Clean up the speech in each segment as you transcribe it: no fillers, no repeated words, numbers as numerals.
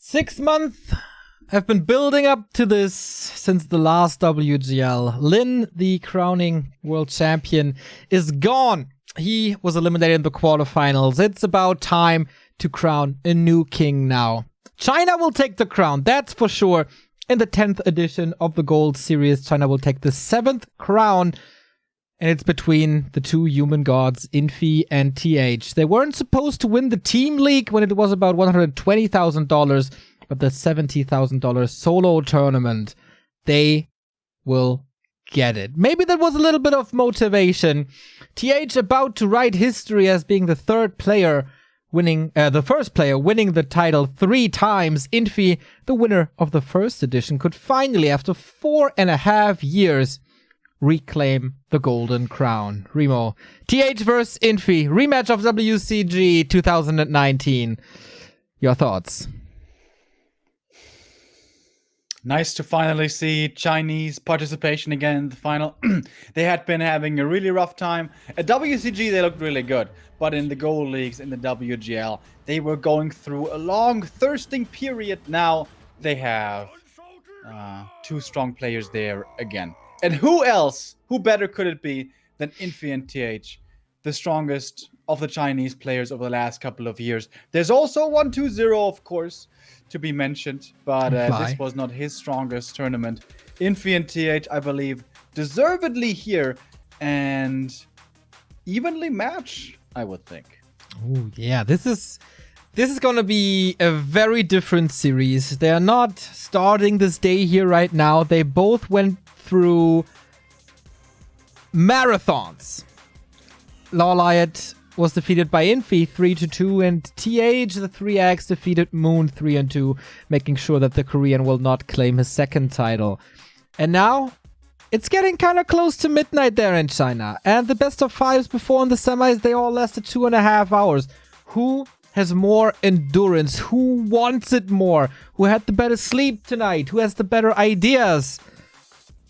6 months have been building up to this since the last WGL. Lin, the crowning world champion, is gone. He was eliminated in the quarterfinals. It's about time to crown a new king now. China will take the crown, that's for sure. In the 10th edition of the Gold Series, China will take the 7th crown. And it's between the two human gods, Infi and TH. They weren't supposed to win the team league when it was about $120,000, but the $70,000 solo tournament, they will get it. Maybe that was a little bit of motivation. TH about to write history as being the first player winning the title 3 times. Infi, the winner of the first edition, could finally, after 4.5 years, reclaim the golden crown. Remo, TH vs Infi, rematch of WCG 2019. Your thoughts? Nice to finally see Chinese participation again in the final. They had been having a really rough time. At WCG, they looked really good. But in the Gold Leagues, in the WGL, they were going through a long, thirsting period. Now they have 2 strong players there again. And who better could it be than Infi and TH, the strongest of the Chinese players over the last couple of years. There's also 1-2-0, of course, to be mentioned, but this was not his strongest tournament. Infi and TH, I believe, deservedly here and evenly matched, I would think. Oh yeah, this is going to be a very different series. They are not starting this day here right now. They both went through marathons. Lawliot was defeated by Infi 3-2, and TH, the 3X, defeated Moon 3-2, making sure that the Korean will not claim his second title. And now it's getting kind of close to midnight there in China, and the best of 5s before in the semis, they all lasted 2.5 hours. Who has more endurance? Who wants it more? Who had the better sleep tonight? Who has the better ideas?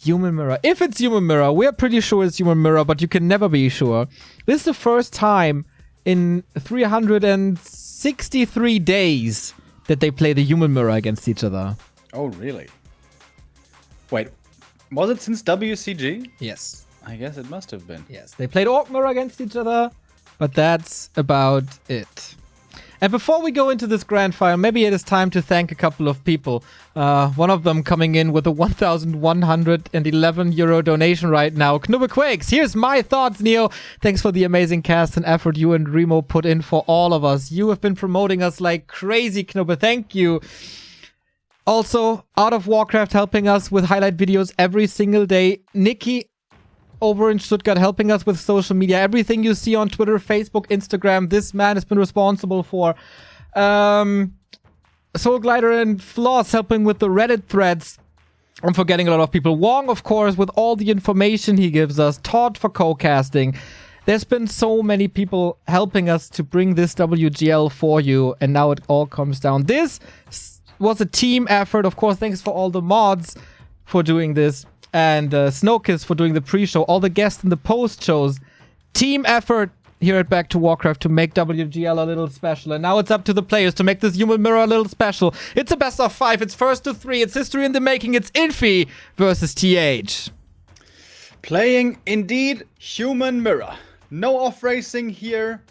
Human Mirror. If it's Human Mirror, we're pretty sure it's Human Mirror, but you can never be sure. This is the first time in 363 days that they play the Human Mirror against each other. Oh, really? Wait, was it since WCG? Yes. I guess it must have been. Yes, they played Orc Mirror against each other, but that's about it. And before we go into this grand final, maybe it is time to thank a couple of people. One of them coming in with a 1,111 euro donation right now. Knubbe Quakes, here's my thoughts, Neo. Thanks for the amazing cast and effort you and Remo put in for all of us. You have been promoting us like crazy, Knubbe. Thank you. Also, Out of Warcraft helping us with highlight videos every single day. Nikki over in Stuttgart helping us with social media. Everything you see on Twitter, Facebook, Instagram, this man has been responsible for. Soul Glider and Floss helping with the Reddit threads. I'm forgetting a lot of people. Wong, of course, with all the information he gives us. Todd for co-casting. There's been so many people helping us to bring this WGL for you, and now it all comes down. This was a team effort. Of course, thanks for all the mods for doing this. And Snowkiss for doing the pre-show, all the guests in the post-shows. Team effort here at Back to Warcraft to make WGL a little special. And now it's up to the players to make this Human Mirror a little special. It's a best of 5. It's first to 3. It's history in the making. It's Infi versus TH. Playing indeed Human Mirror. No off-racing here.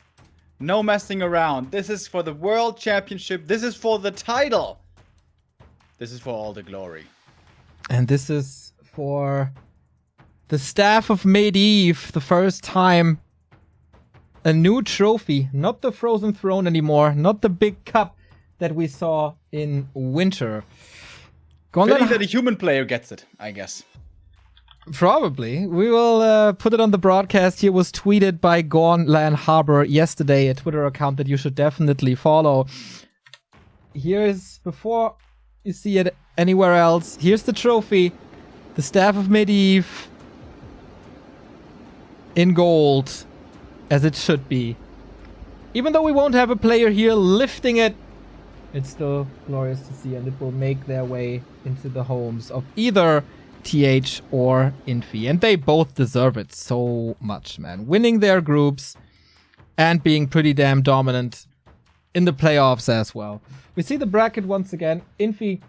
No messing around. This is for the World Championship. This is for the title. This is for all the glory. And this is for the staff of Medivh, the first time a new trophy, not the Frozen Throne anymore, not the big cup that we saw in winter. Fitting that a human player gets it, I guess. Probably. We will put it on the broadcast. Here was tweeted by Gornland Harbor yesterday, a Twitter account that you should definitely follow. Here's, before you see it anywhere else, here's the trophy. The staff of Medivh in gold, as it should be. Even though we won't have a player here lifting it, it's still glorious to see, and it will make their way into the homes of either TH or Infi. And they both deserve it so much, man. Winning their groups and being pretty damn dominant in the playoffs as well. We see the bracket once again. Infi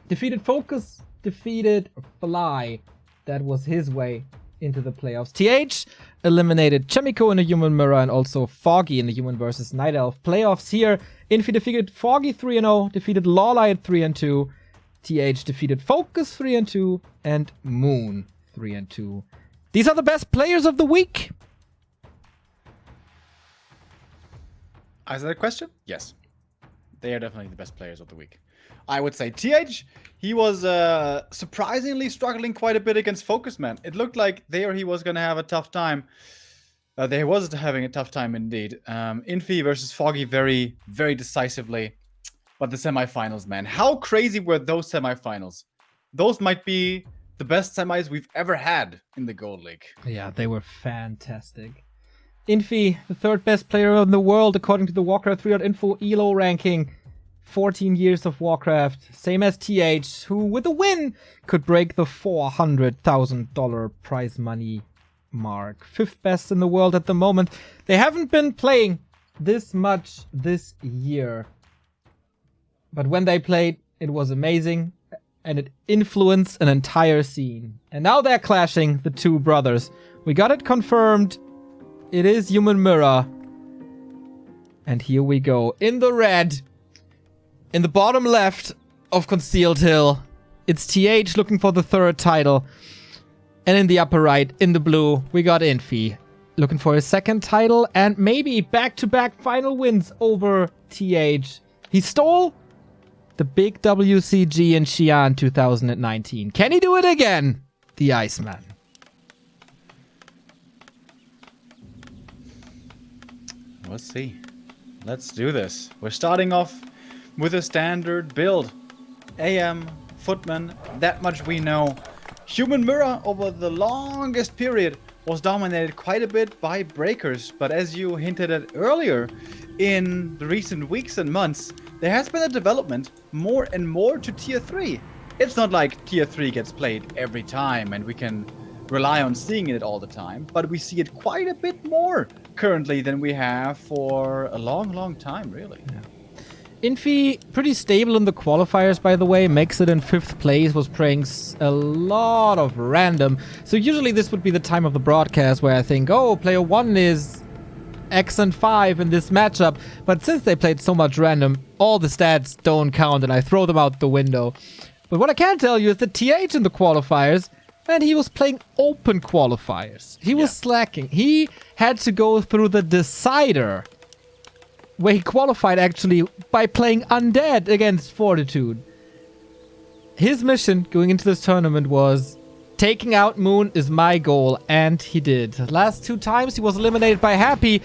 defeated Focus, defeated Fly. That was his way into the playoffs. TH eliminated Chemico in a Human Mirror and also Foggy in the Human versus Night Elf playoffs here. Infi defeated Foggy 3-0, defeated Lawlight 3-2. TH defeated Focus 3-2 and Moon 3-2. These are the best players of the week. Is that a question? Yes. They are definitely the best players of the week. I would say TH, he was surprisingly struggling quite a bit against Focus Man. It looked like he was going to have a tough time. They was having a tough time indeed. Infi versus Foggy very, very decisively. But the semifinals, man. How crazy were those semifinals? Those might be the best semis we've ever had in the Gold League. Yeah, they were fantastic. Infi, the third best player in the world according to the Warcraft 3 Info ELO ranking. 14 years of Warcraft, same as TH, who with a win could break the $400,000 prize money mark. Fifth best in the world at the moment. They haven't been playing this much this year. But when they played, it was amazing and it influenced an entire scene. And now they're clashing, the two brothers. We got it confirmed. It is Human Mirror. And here we go. In the red. In the bottom left of Concealed Hill, it's TH looking for the third title. And in the upper right, in the blue, we got Infi looking for his second title and maybe back-to-back final wins over TH. He stole the big WCG in Xi'an 2019. Can he do it again? The Iceman. Let's see. Let's do this. We're starting off with a standard build. AM, Footman, that much we know. Human Mirror over the longest period was dominated quite a bit by Breakers, but as you hinted at earlier, in the recent weeks and months, there has been a development more and more to Tier 3. It's not like Tier 3 gets played every time and we can rely on seeing it all the time, but we see it quite a bit more currently than we have for a long, long time, really. Yeah. Infi, pretty stable in the qualifiers, by the way. Makes it in 5th place, was playing a lot of random. So usually this would be the time of the broadcast where I think, oh, player 1 is X and 5 in this matchup. But since they played so much random, all the stats don't count and I throw them out the window. But what I can tell you is that TH in the qualifiers, man, he was playing open qualifiers. He was slacking. He had to go through the decider, where he qualified actually by playing Undead against Fortitude. His mission going into this tournament was taking out Moon is my goal, and he did. Last 2 times he was eliminated by Happy.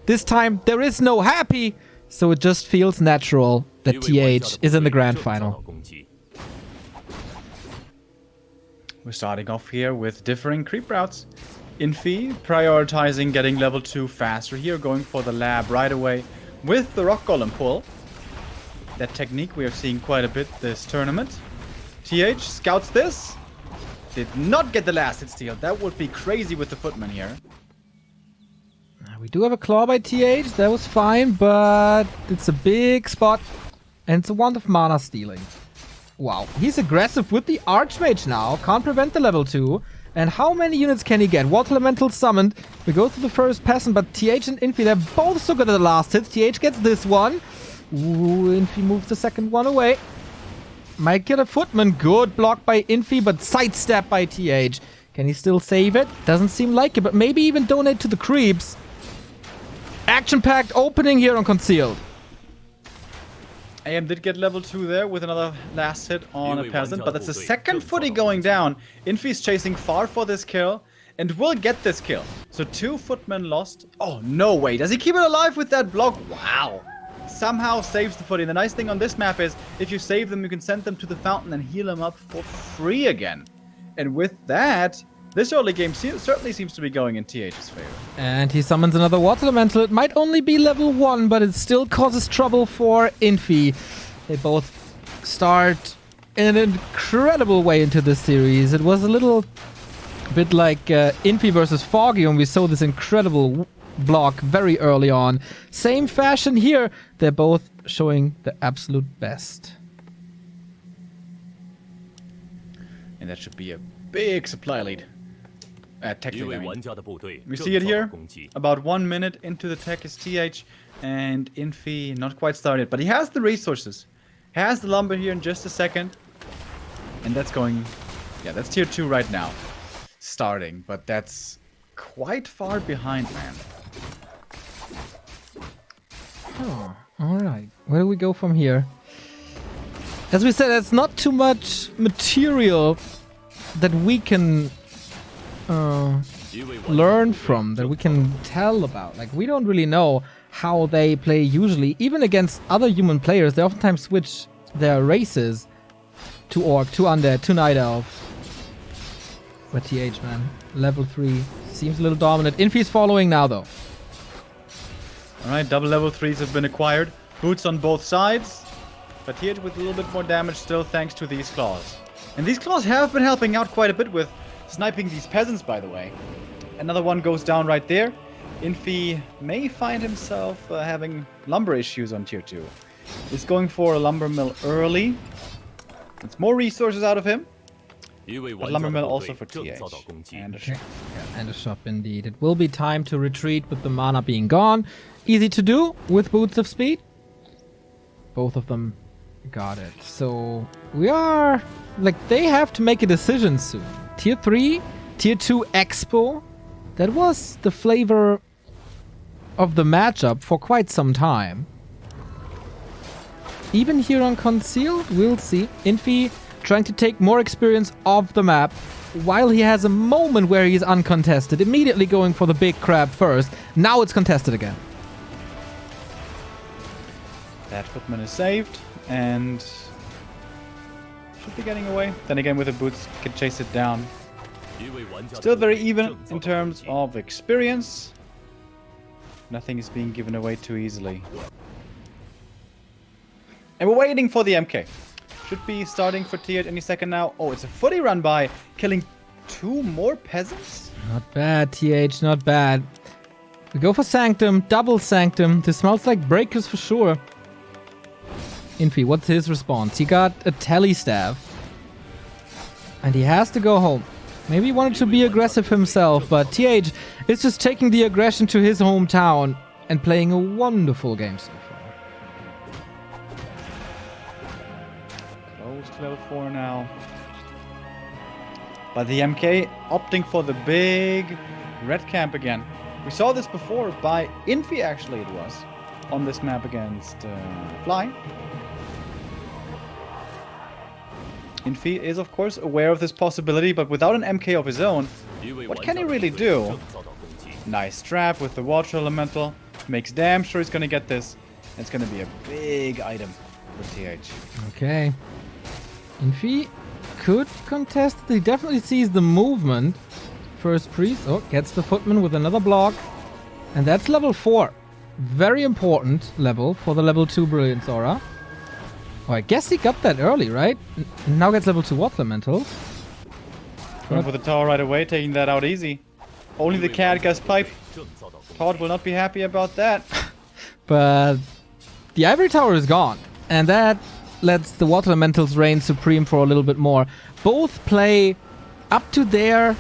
This time there is no Happy, so it just feels natural that TH is in the grand final. We're starting off here with differing creep routes. Infi prioritizing getting level 2 faster here, going for the lab right away with the Rock Golem pull. That technique we are seeing quite a bit this tournament. TH scouts this. Did not get the last hit steal. That would be crazy with the Footman here. We do have a claw by TH. That was fine, but it's a big spot. And it's a wand of mana stealing. Wow. He's aggressive with the Archmage now. Can't prevent the level 2. And how many units can he get? Water Elemental summoned. We go through the first peasant, but TH and Infi, they're both so good at the last hits. TH gets this one. Ooh, Infi moves the second one away. Might get a Footman. Good block by Infi, but sidestep by TH. Can he still save it? Doesn't seem like it, but maybe even donate to the creeps. Action-packed opening here on Concealed. AM did get level 2 there with another last hit on a peasant, but that's the second footy going down. Infi's chasing far for this kill and will get this kill. So 2 footmen lost. Oh, no way. Does he keep it alive with that block? Wow. Somehow saves the footy. The nice thing on this map is if you save them, you can send them to the fountain and heal them up for free again. And with that, this early game certainly seems to be going in TH's favor. And he summons another Water Elemental. It might only be level 1, but it still causes trouble for Infi. They both start in an incredible way into this series. It was a little bit like Infi versus Foggy when we saw this incredible block very early on. Same fashion here. They're both showing the absolute best. And that should be a big supply lead. Technically, I mean. We see it here. About 1 minute into the tech is TH. And Infi not quite started. But he has the resources. Has the lumber here in just a second. And that's going... Yeah, that's tier 2 right now. Starting. But that's quite far behind, man. Oh, alright. Where do we go from here? As we said, it's not too much material that we can learn from, that we can tell about. Like, we don't really know how they play usually. Even against other human players, they oftentimes switch their races to Orc, to Undead, to Night Elf. But TH, man, level 3 seems a little dominant. Infi's following now, though. Alright, double level 3s have been acquired. Boots on both sides. But TH with a little bit more damage still thanks to these claws. And these claws have been helping out quite a bit with sniping these peasants, by the way. Another one goes down right there. Infi may find himself having lumber issues on tier 2. He's going for a lumber mill early. It's more resources out of him. But lumber mill also for TH. And a shop. Yeah, and a shop indeed. It will be time to retreat with the mana being gone. Easy to do with boots of speed. Both of them got it. So we are... Like, they have to make a decision soon. Tier 3, Tier 2 Expo. That was the flavor of the matchup for quite some time. Even here on Concealed, we'll see. Infi trying to take more experience of the map while he has a moment where he's uncontested. Immediately going for the big crab first. Now it's contested again. That footman is saved and should be getting away. Then again, with the boots, can chase it down. Still very even in terms of experience. Nothing is being given away too easily. And we're waiting for the MK. Should be starting for TH any second now. Oh, it's a footy run by, killing 2 more peasants? Not bad, TH, not bad. We go for Sanctum, double Sanctum. This smells like breakers for sure. Infi, what's his response? He got a tele staff. And he has to go home. Maybe he wanted to be aggressive himself, but TH is just taking the aggression to his hometown and playing a wonderful game so far. Close to level 4 now. But the MK opting for the big red camp again. We saw this before by Infi, actually it was, on this map against Fly. Infi is, of course, aware of this possibility, but without an MK of his own, what can he really do? Nice trap with the water elemental. Makes damn sure he's gonna get this. It's gonna be a big item for TH. Okay. Infi could contest. He definitely sees the movement. First priest. Oh, gets the footman with another block. And that's level 4. Very important level for the level 2 Brilliance Aura. Oh, I guess he got that early, right? Now gets level 2 Water Elemental. Going for the tower right away, taking that out easy. Only the cat gas pipe. Todd will not be happy about that. But the Ivory Tower is gone. And that lets the Water Elementals reign supreme for a little bit more. Both play up to their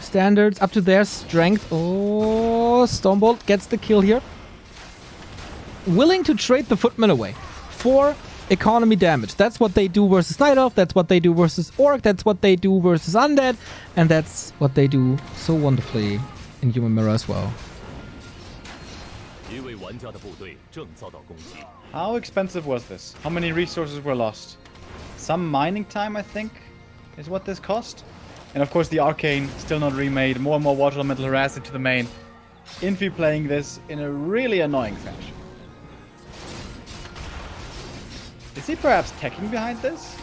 standards, up to their strength. Oh, Stormbolt gets the kill here. Willing to trade the footman away for economy damage. That's what they do versus Night Elf, that's what they do versus Orc, that's what they do versus Undead, and that's what they do so wonderfully in Human Mirror as well. How expensive was this? How many resources were lost? Some mining time, I think, is what this cost. And of course the Arcane, still not remade. More and more Water Elemental harassed to the main. Infi playing this in a really annoying fashion. Is he perhaps teching behind this?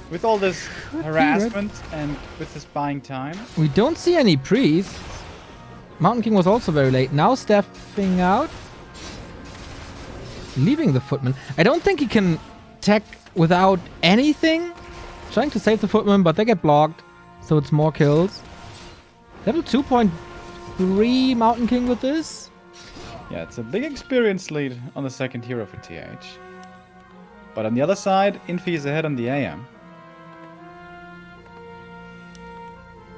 With all this harassment and with this buying time? We don't see any priests. Mountain King was also very late. Now stepping out. Leaving the footman. I don't think he can tech without anything. Trying to save the footman, but they get blocked. So it's more kills. Level 2.3 3 Mountain King with this. Yeah, it's a big experience lead on the second hero for TH. But on the other side, Infi is ahead on the AM.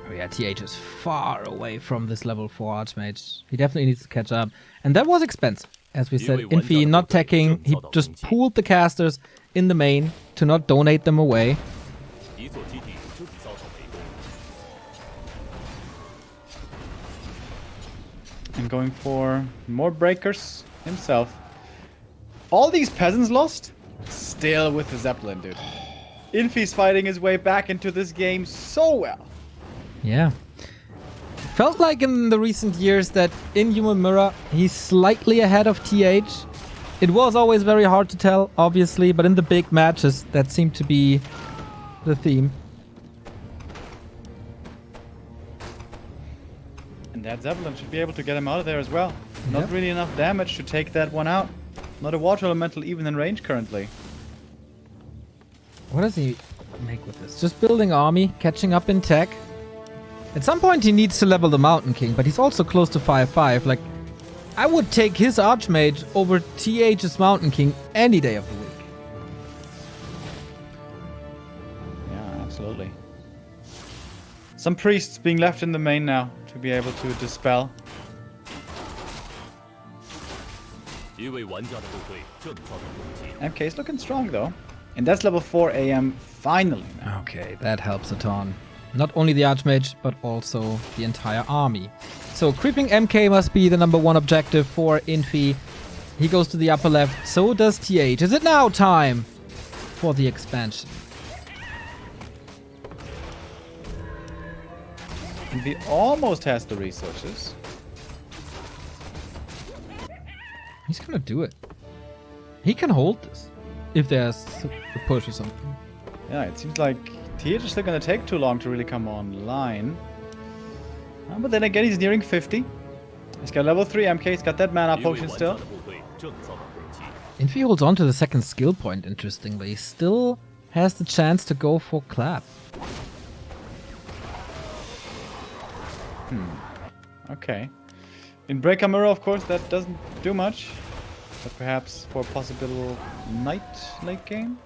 Oh yeah, TH is far away from this level 4 Archmage. He definitely needs to catch up. And that was expensive. As we said, Infi not teching, he just pooled the casters in the main to not donate them away. And going for more breakers himself. All these peasants lost? Still with the Zeppelin, dude. Infi's fighting his way back into this game so well. Yeah. Felt like in the recent years that in Human Mirror, he's slightly ahead of TH. It was always very hard to tell, obviously, but in the big matches, that seemed to be the theme. And that Zeppelin should be able to get him out of there as well. Yep. Not really enough damage to take that one out. Not a water elemental even in range currently. What does he make with this? Just building army, catching up in tech. At some point he needs to level the Mountain King, but he's also close to 5-5. Like, I would take his Archmage over TH's Mountain King any day of the week. Yeah, absolutely. Some priests being left in the main now to be able to dispel. MK is looking strong though. And that's level 4 AM finally now. Okay, that helps a ton. Not only the Archmage, but also the entire army. So creeping MK must be the #1 objective for Infi. He goes to the upper left, so does TH. Is it now time for the expansion? Infi almost has the resources. He's gonna do it. He can hold this. If there's a push or something. Yeah, it seems like TH is still gonna take too long to really come online. But then again, he's nearing 50. He's got level 3 MK, he's got that mana potion still. Infi holds on to the second skill point, interestingly. Still has the chance to go for clap. Okay. In Breaker Mirror, of course, that doesn't do much. But perhaps for a possible Knight late game?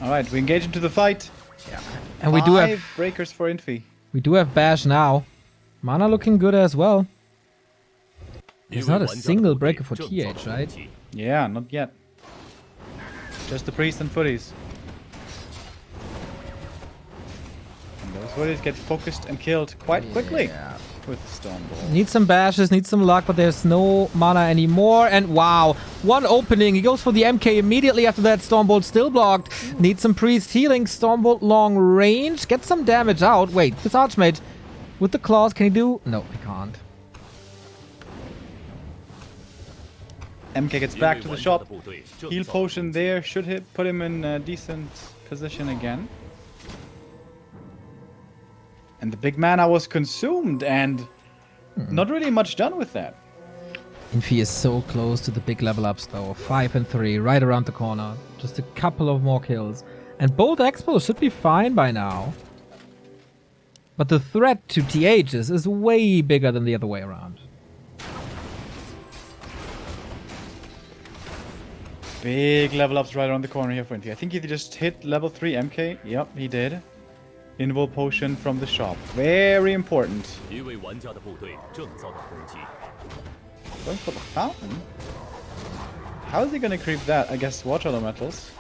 Alright, we engage into the fight. Yeah. And we do have breakers for Infi. We do have Bash now. Mana looking good as well. There's not a single breaker for TH, right? Yeah, not yet. Just the priest and footies. And those footies get focused and killed quite quickly with the Stormball. Need some bashes, need some luck, but there's no mana anymore. And wow, one opening. He goes for the MK immediately after that. Stormbolt still blocked. Needs some priest healing. Stormbolt long range. Get some damage out. Wait, this Archmage with the claws, can he do? No, he can't. MK gets back to the shop. Heal potion there should put him in a decent position again. And the big mana was consumed, and not really much done with that. Infi is so close to the big level ups though. 5 and 3, right around the corner. Just a couple of more kills. And both expos should be fine by now. But the threat to THs is way bigger than the other way around. Big level ups right around the corner here for Infi. I think he just hit level 3 MK. Yep, he did. Invul potion from the shop. Very important. Going for the fountain? How is he gonna creep that? I guess water elementals.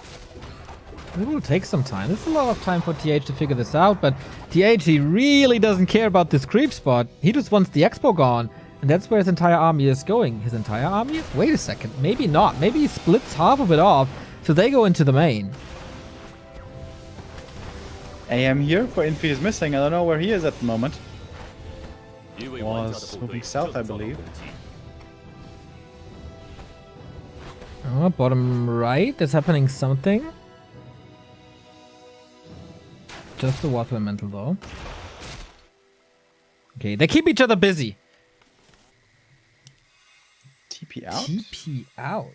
It will take some time. There's a lot of time for TH to figure this out, but TH, he really doesn't care about this creep spot. He just wants the expo gone, and that's where his entire army is going. His entire army? Wait a second. Maybe not. Maybe he splits half of it off, so they go into the main. AM here for Infi is missing. I don't know where he is at the moment. Was moving south, I believe. Oh, bottom right. There's happening something. Just the water elemental though. Okay, they keep each other busy. TP out? TP out.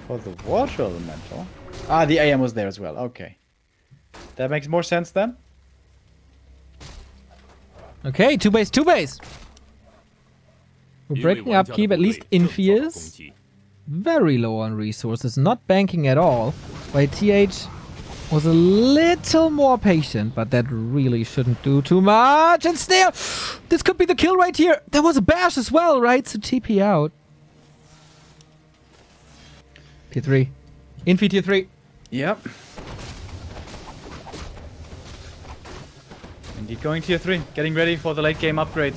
For the water elemental? Ah, the AM was there as well. Okay. That makes more sense then. Okay, two base. We're breaking upkeep, at least Infi is. Very low on resources, not banking at all. While TH was a little more patient, but that really shouldn't do too much. And Snare! This could be the kill right here. There was a bash as well, right? So TP out. Tier 3. Infi tier 3. Yep. Indeed, going tier 3. Getting ready for the late game upgrade.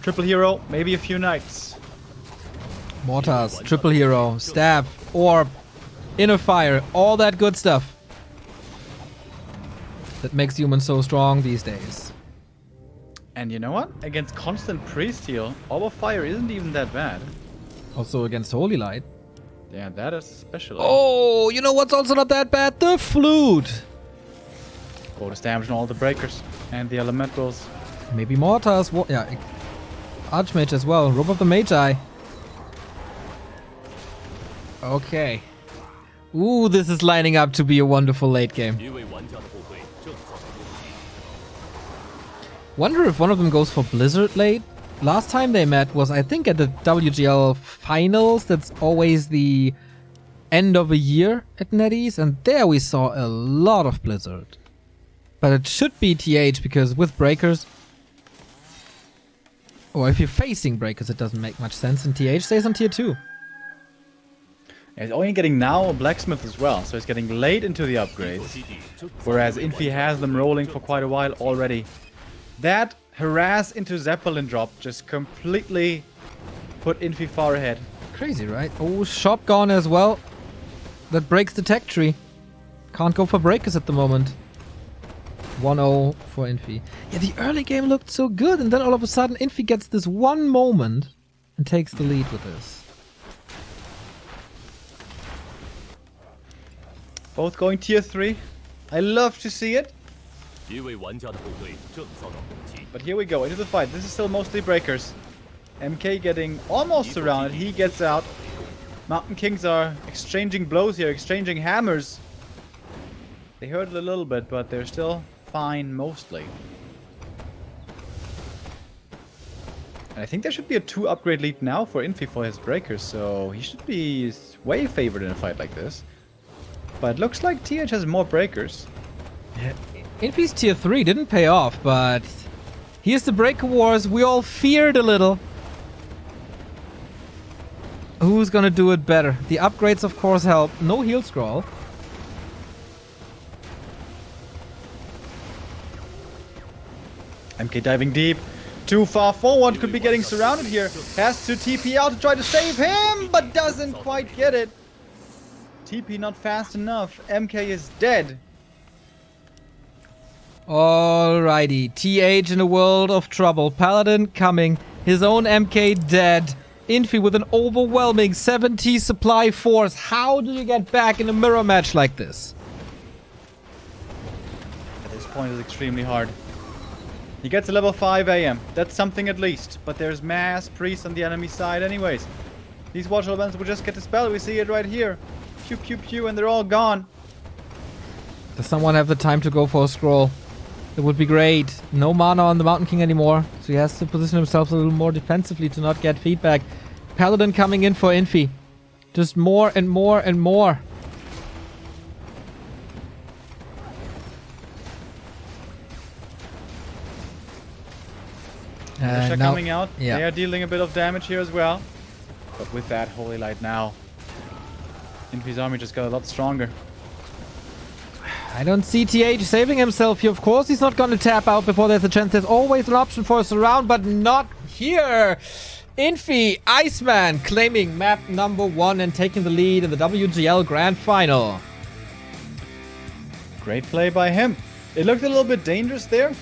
Triple hero, maybe a few knights. Mortars, triple hero, staff, orb, inner fire, all that good stuff. That makes humans so strong these days. And you know what? Against constant priest heal, Orb of Fire isn't even that bad. Also against Holy Light. Yeah, that is especially. Oh, you know what's also not that bad? The flute. Bonus damage on all the breakers and the elementals. Maybe mortars. Yeah, Archmage as well. Robe of the Magi. Okay. Ooh, this is lining up to be a wonderful late game. Wonder if one of them goes for Blizzard late. Last time they met was, I think, at the WGL finals. That's always the end of a year at NetEase, and there we saw a lot of Blizzard. But it should be TH, because with breakers, or if you're facing breakers, it doesn't make much sense, and TH stays on tier 2. He's only getting now a blacksmith as well, so he's getting late into the upgrades. Whereas Infi has them rolling for quite a while already. That harass into Zeppelin drop just completely put Infi far ahead. Crazy, right? Oh, shop gone as well. That breaks the tech tree. Can't go for breakers at the moment. 1-0 for Infi. Yeah, the early game looked so good, and then all of a sudden Infi gets this one moment and takes the lead with this. Both going tier 3. I love to see it. But here we go, into the fight. This is still mostly breakers. MK getting almost surrounded. He gets out. Mountain Kings are exchanging blows here, exchanging hammers. They hurt a little bit, but they're still fine mostly. And I think there should be a 2 upgrade lead now for Infi for his breakers, so he should be way favored in a fight like this. But it looks like TH has more breakers. Yeah. Infi's tier 3 didn't pay off, but here's the breaker wars we all feared a little. Who's gonna do it better? The upgrades, of course, help. No heal scroll. MK diving deep. Too far forward, could be getting surrounded here. Has to TP out to try to save him, but doesn't quite get it. TP not fast enough. MK is dead. Alrighty, TH in a world of trouble. Paladin coming. His own MK dead. Infi with an overwhelming 70 supply force. How do you get back in a mirror match like this? At this point it's extremely hard. He gets a level 5 AM. That's something at least. But there's mass priests on the enemy side anyways. These watch elements will just get the spell. We see it right here. Pew pew pew, and they're all gone. Does someone have the time to go for a scroll? That would be great. No mana on the Mountain King anymore, so he has to position himself a little more defensively to not get feedback. Paladin coming in for Infi. Just more and more and more. They're now, coming out. Yeah. They are dealing a bit of damage here as well. But with that Holy Light now, Infi's army just got a lot stronger. I don't see TH saving himself here. Of course he's not going to tap out before there's a chance. There's always an option for a surround, but not here. Infi, Iceman claiming map number 1 and taking the lead in the WGL Grand Final. Great play by him. It looked a little bit dangerous there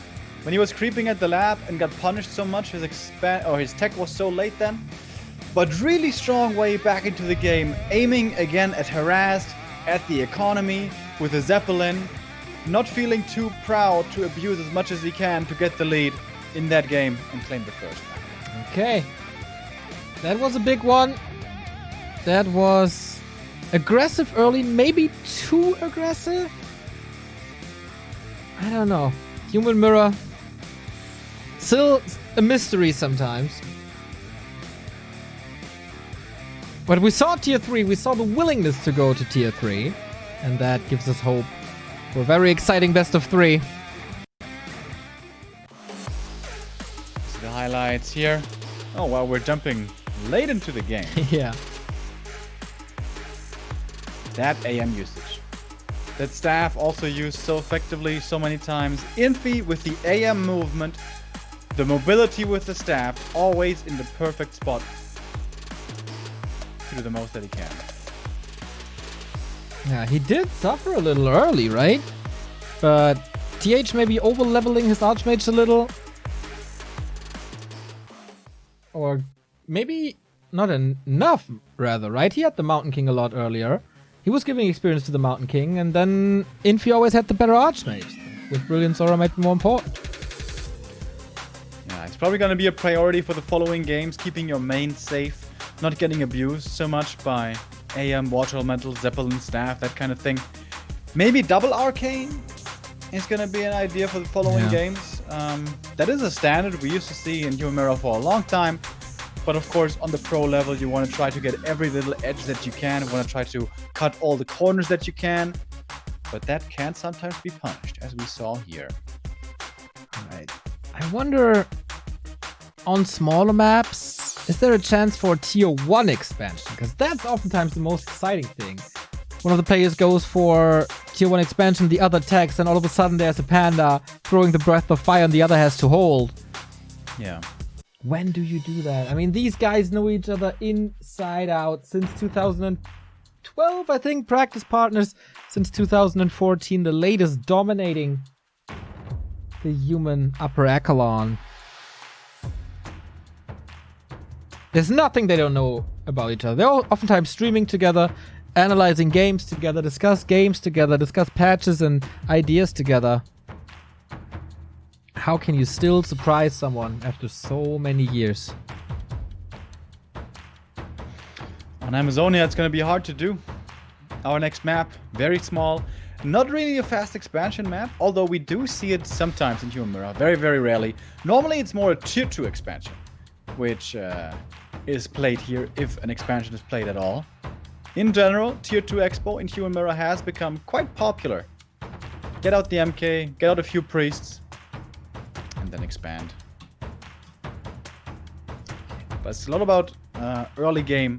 when he was creeping at the lab and got punished so much. His tech was so late then. But really strong way back into the game, aiming again at harassed, at the economy, with a Zeppelin, not feeling too proud to abuse as much as he can to get the lead in that game and claim the first. Okay. That was a big one. That was aggressive early, maybe too aggressive? I don't know. Human Mirror Still a mystery sometimes. But we saw tier 3, we saw the willingness to go to tier 3. And that gives us hope for a very exciting best of 3. See the highlights here. Oh, well, we're jumping late into the game. Yeah. That AM usage. That staff also used so effectively so many times. Infi with the AM movement. The mobility with the staff. Always in the perfect spot. To do the most that he can. Yeah, he did suffer a little early, right? But TH maybe over-leveling his Archmage a little. Or maybe not enough, rather, right? He had the Mountain King a lot earlier. He was giving experience to the Mountain King, and then Infi always had the better Archmage. With Brilliant Aura might be more important. Yeah, it's probably going to be a priority for the following games, keeping your main safe, not getting abused so much by AM, Water Elemental, Zeppelin, Staff, that kind of thing. Maybe double Arcane is going to be an idea for the following games. That is a standard we used to see in Human Mirror for a long time. But of course, on the pro level, you want to try to get every little edge that you can. You want to try to cut all the corners that you can. But that can sometimes be punished, as we saw here. Right. I wonder, on smaller maps, is there a chance for a tier 1 expansion? Because that's oftentimes the most exciting thing. One of the players goes for tier 1 expansion, the other attacks, and all of a sudden there's a panda throwing the breath of fire and the other has to hold. Yeah. When do you do that? I mean, these guys know each other inside out since 2012, I think. Practice partners since 2014, the latest dominating the human upper echelon. There's nothing they don't know about each other. They're all oftentimes streaming together, analyzing games together, discuss games together, discuss patches and ideas together. How can you still surprise someone after so many years? On Amazonia, it's going to be hard to do. Our next map, very small. Not really a fast expansion map, although we do see it sometimes in Human Mirror. Very, very rarely. Normally, it's more a tier 2 expansion, which is played here if an expansion is played at all. In general, tier 2 Expo in Human Mirror has become quite popular. Get out the MK, get out a few priests, and then expand. But it's a lot about early game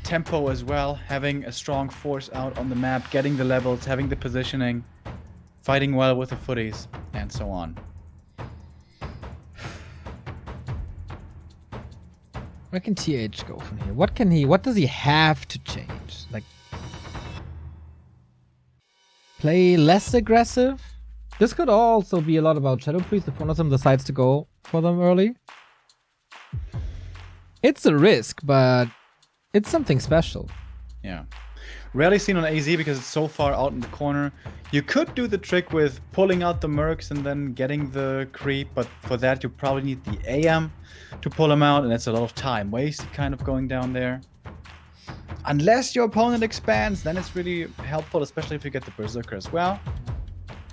tempo as well, having a strong force out on the map, getting the levels, having the positioning, fighting well with the footies, and so on. Where can TH go from here? What does he have to change? Like, play less aggressive? This could also be a lot about Shadow Priest if one of them decides to go for them early. It's a risk, but it's something special. Yeah. Rarely seen on AZ because it's so far out in the corner. You could do the trick with pulling out the mercs and then getting the creep, but for that you probably need the AM to pull him out, and that's a lot of time wasted kind of going down there. Unless your opponent expands, then it's really helpful, especially if you get the Berserker as well.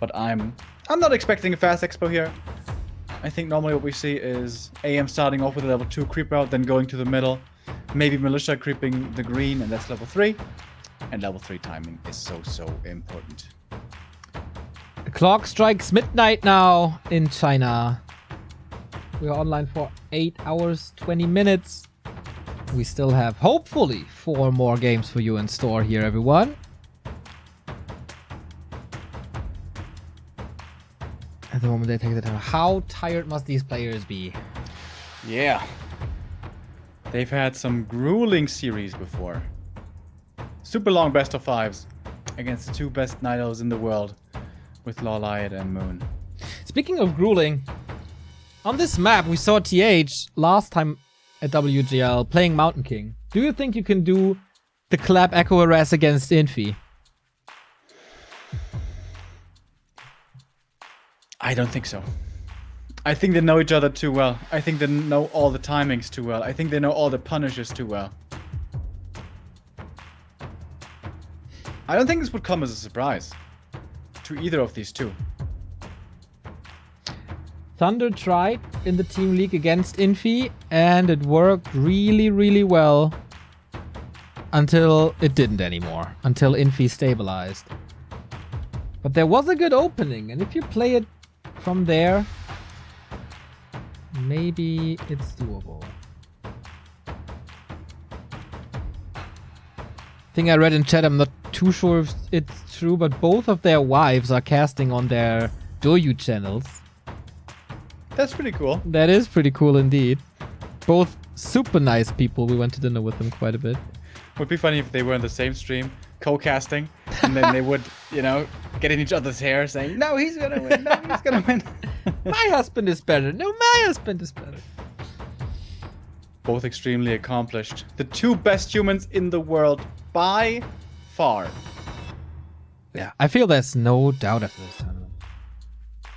But I'm not expecting a fast expo here. I think normally what we see is AM starting off with a level 2 creep out, then going to the middle. Maybe Militia creeping the green, and that's level 3. And level 3 timing is so important. The clock strikes midnight now in China. We are online for 8 hours, 20 minutes. We still have, hopefully, 4 more games for you in store here, everyone. At the moment they take the time. How tired must these players be? Yeah. They've had some grueling series before. Super long best of 5s against the 2 best Night Elves in the world with Lawlight and Moon. Speaking of grueling, on this map we saw TH last time at WGL playing Mountain King. Do you think you can do the Clap Echo Harass against Infi? I don't think so. I think they know each other too well. I think they know all the timings too well. I think they know all the punishers too well. I don't think this would come as a surprise to either of these two. Thunder tried in the team league against Infi, and it worked really, really well until it didn't anymore, until Infi stabilized. But there was a good opening, and if you play it from there, maybe it's doable. Thing I read in chat, I'm not too sure if it's true, but both of their wives are casting on their Doyu channels. That's pretty cool. That is pretty cool indeed. Both super nice people. We went to dinner with them quite a bit. Would be funny if they were in the same stream, co-casting, and then they would, you know, get in each other's hair saying, no, he's gonna win, no, he's gonna win. My husband is better. No, my husband is better. Both extremely accomplished. The two best humans in the world by far. Yeah, I feel there's no doubt after this tournament.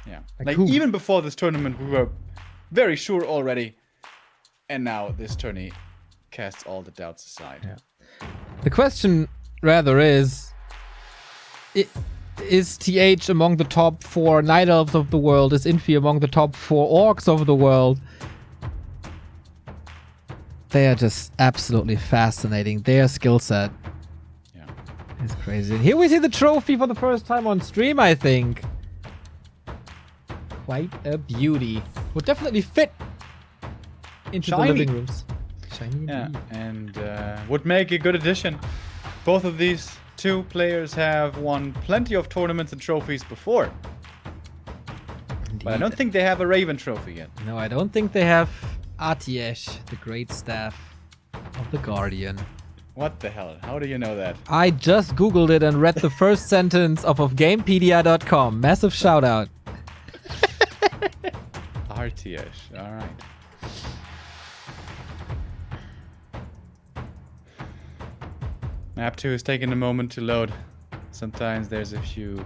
Yeah. Like Like even before this tournament, we were very sure already. And now this tourney casts all the doubts aside. Yeah. The question rather is TH among the top 4 Night Elves of the world? Is Infi among the top 4 Orcs of the world? They are just absolutely fascinating. Their skill set is crazy. And here we see the trophy for the first time on stream, I think. Quite a beauty. Would definitely fit into the living rooms. Shiny yeah, indeed. and would make a good addition. Both of these two players have won plenty of tournaments and trophies before. Indeed. But I don't think they have a Raven trophy yet. No, I don't think they have Atiesh, the great staff of the Guardian. What the hell? How do you know that? I just googled it and read the first sentence of Gamepedia.com. Massive shout out. RTS, alright. Map 2 is taking a moment to load. Sometimes there's a few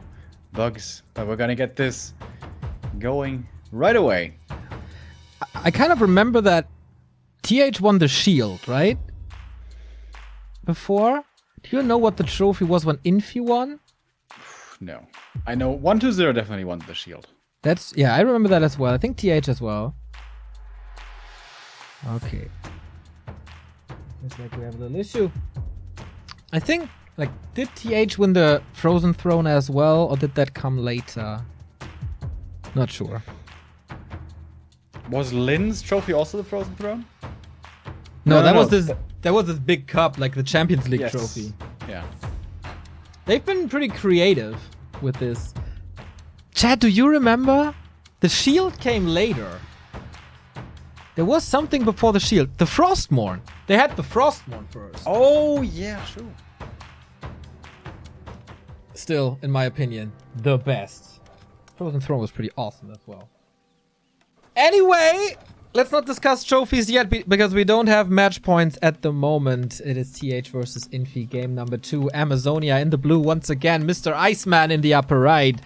bugs, but we're gonna get this going right away. I kind of remember that TH won the shield, right? Before? Do you know what the trophy was when Infi won? No. I know 120 definitely won the shield. That's, yeah, I remember that as well. I think TH as well. Okay. Looks like we have a little issue. I think, like, did TH win the Frozen Throne as well, or did that come later? Not sure. Was Lin's trophy also the Frozen Throne? No, that was this big cup, like the Champions League trophy. Yeah. They've been pretty creative with this. Chad, do you remember? The shield came later. There was something before the shield. The Frostmourne. They had the Frostmourne first. Oh, yeah, true. Still, in my opinion, the best. Frozen Throne was pretty awesome as well. Anyway, let's not discuss trophies yet because we don't have match points at the moment. It is TH versus Infi, game number 2. Amazonia in the blue once again. Mr. Iceman in the upper right.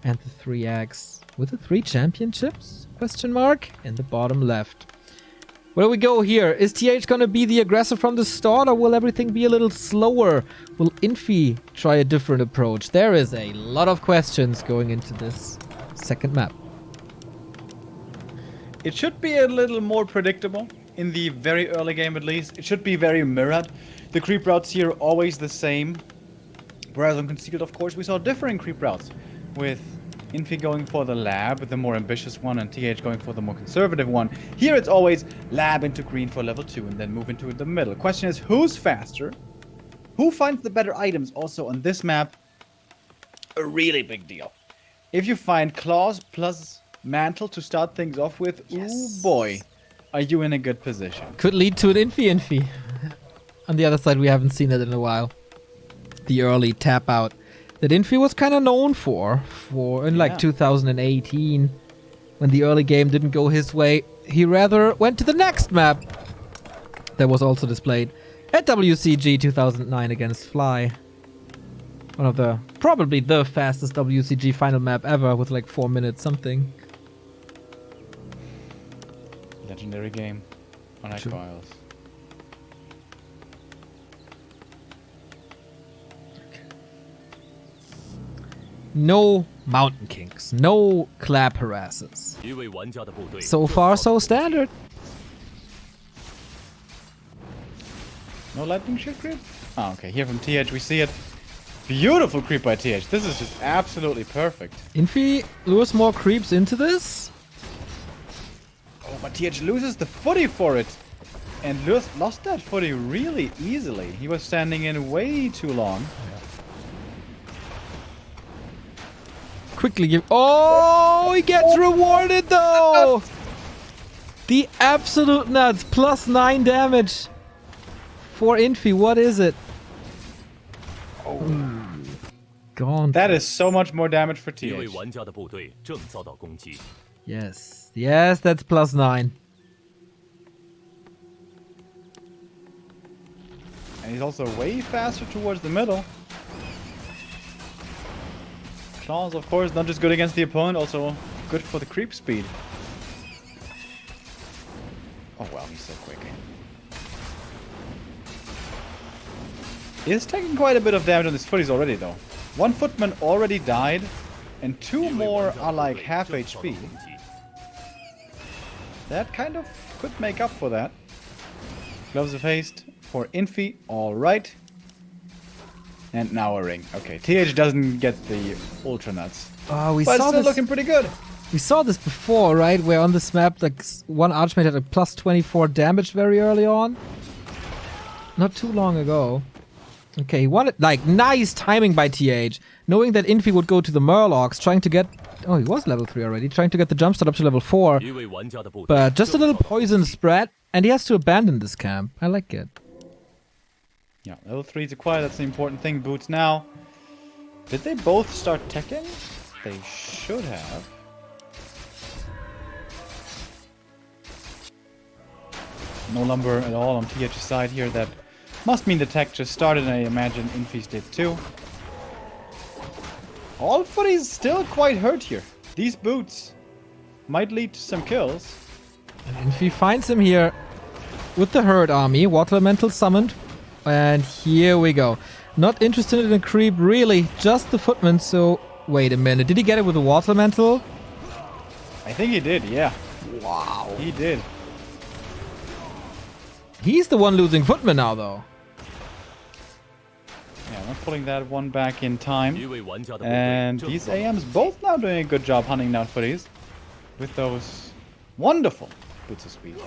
And the 3X with the 3 championships? Question mark in the bottom left. Where do we go here? Is TH gonna be the aggressor from the start, or will everything be a little slower? Will Infi try a different approach? There is a lot of questions going into this second map. It should be a little more predictable in the very early game at least. It should be very mirrored. The creep routes here are always the same. Whereas on Concealed, of course, we saw differing creep routes. With Infi going for the lab, the more ambitious one, and TH going for the more conservative one. Here it's always lab into green for level 2 and then move into the middle. Question is, who's faster? Who finds the better items? Also on this map, a really big deal. If you find claws plus mantle to start things off with, ooh boy, are you in a good position. Could lead to an Infi. On the other side, we haven't seen it in a while. The early tap out that Infi was kind of known for in like 2018, when the early game didn't go his way. He rather went to the next map that was also displayed at WCG 2009 against Fly. One of the, probably the fastest WCG final map ever with like 4 minutes something. Legendary game on X-Files. No Mountain Kings. No clap harasses. So far, so standard. No lightning shield creep? Oh, okay. Here from TH, we see it. Beautiful creep by TH. This is just absolutely perfect. Infi lures more creeps into this. Oh, but TH loses the footy for it. And lost that footy really easily. He was standing in way too long. Quickly give... Oh, he gets rewarded though! The absolute nuts. Plus 9 damage. For Infi, what is it? Oh. Gone. That is so much more damage for TH. Yes. Yes, that's plus 9. And he's also way faster towards the middle. Claws, of course, not just good against the opponent, also good for the creep speed. Oh wow, he's so quick. He's taking quite a bit of damage on his footies already, though. One footman already died, and 2 more are like half HP. That kind of could make up for that. Gloves of Haste for Infi, alright. And now a ring. Okay, TH doesn't get the Ultra Nuts. Oh, we but saw it's still this. looking pretty good. We saw this before, right? Where on this map, like one Archmage had a plus 24 damage very early on. Not too long ago. Okay, he wanted, like, nice timing by TH. Knowing that Infi would go to the Murlocs, trying to get... Oh, he was level 3 already. Trying to get the jumpstart up to level 4. But just a little poison spread, and he has to abandon this camp. I like it. Yeah, level 3 is acquired. That's the important thing. Boots now. Did they both start teching? They should have. No lumber at all on TH's side here. That must mean the tech just started, and I imagine Infi's did too. All footies still quite hurt here. These boots might lead to some kills. And Infi finds him here with the herd army. Water Elemental summoned. And here we go. Not interested in a creep, really. Just the footman, so... Wait a minute. Did he get it with the Water Elemental? I think he did, yeah. Wow. He did. He's the one losing footman now, though. Yeah, not pulling that one back in time. And these AMs both now doing a good job hunting down footies with those wonderful boots of speed.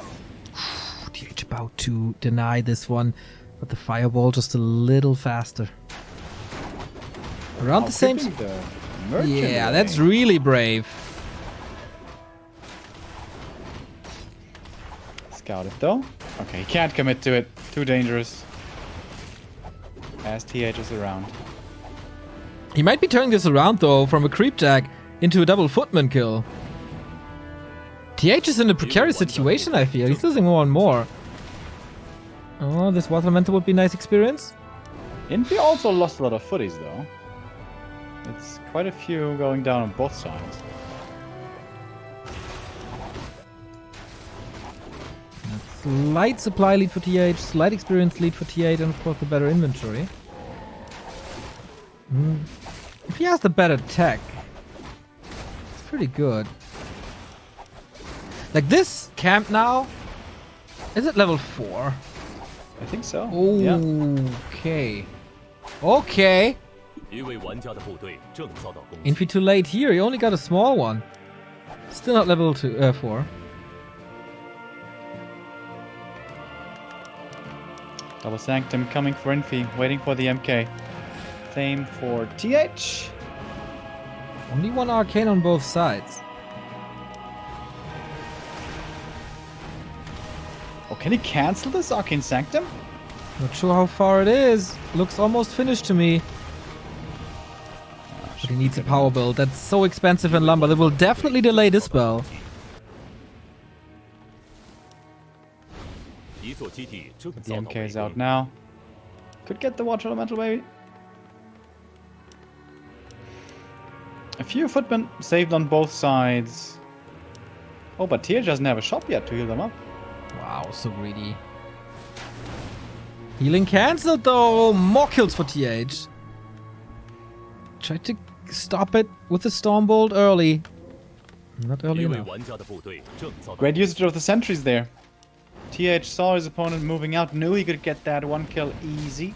TH about to deny this one, but the fireball just a little faster. Around the same... Yeah, that's really brave. Scout it though. Okay, he can't commit to it. Too dangerous. As TH is around. He might be turning this around though, from a creep jack into a double footman kill. TH is in a precarious situation, I feel. He's losing more and more. Oh, this Water Elemental would be a nice experience. Infi also lost a lot of footies though. It's quite a few going down on both sides. Slight supply lead for TH, slight experience lead for TH, and of course the better inventory. If he has the better tech, it's pretty good. Like this camp now, is it level 4? I think so. Okay. Okay. Infi too late here, he only got a small one. Still not level 4. Double Sanctum coming for Infi, waiting for the MK. Same for TH. Only one arcane on both sides. Oh, can he cancel this Arcane Sanctum? Not sure how far it is. Looks almost finished to me. But he needs a power build. That's so expensive in lumber. That will definitely delay this spell. The MK is out now. Could get the Water Elemental maybe. A few footmen saved on both sides. Oh, but TH doesn't have a shop yet to heal them up. Wow, so greedy. Healing cancelled though. More kills for TH. Tried to stop it with the Stormbolt early. Not early enough. Great usage of the sentries there. TH saw his opponent moving out, knew he could get that 1 kill easy.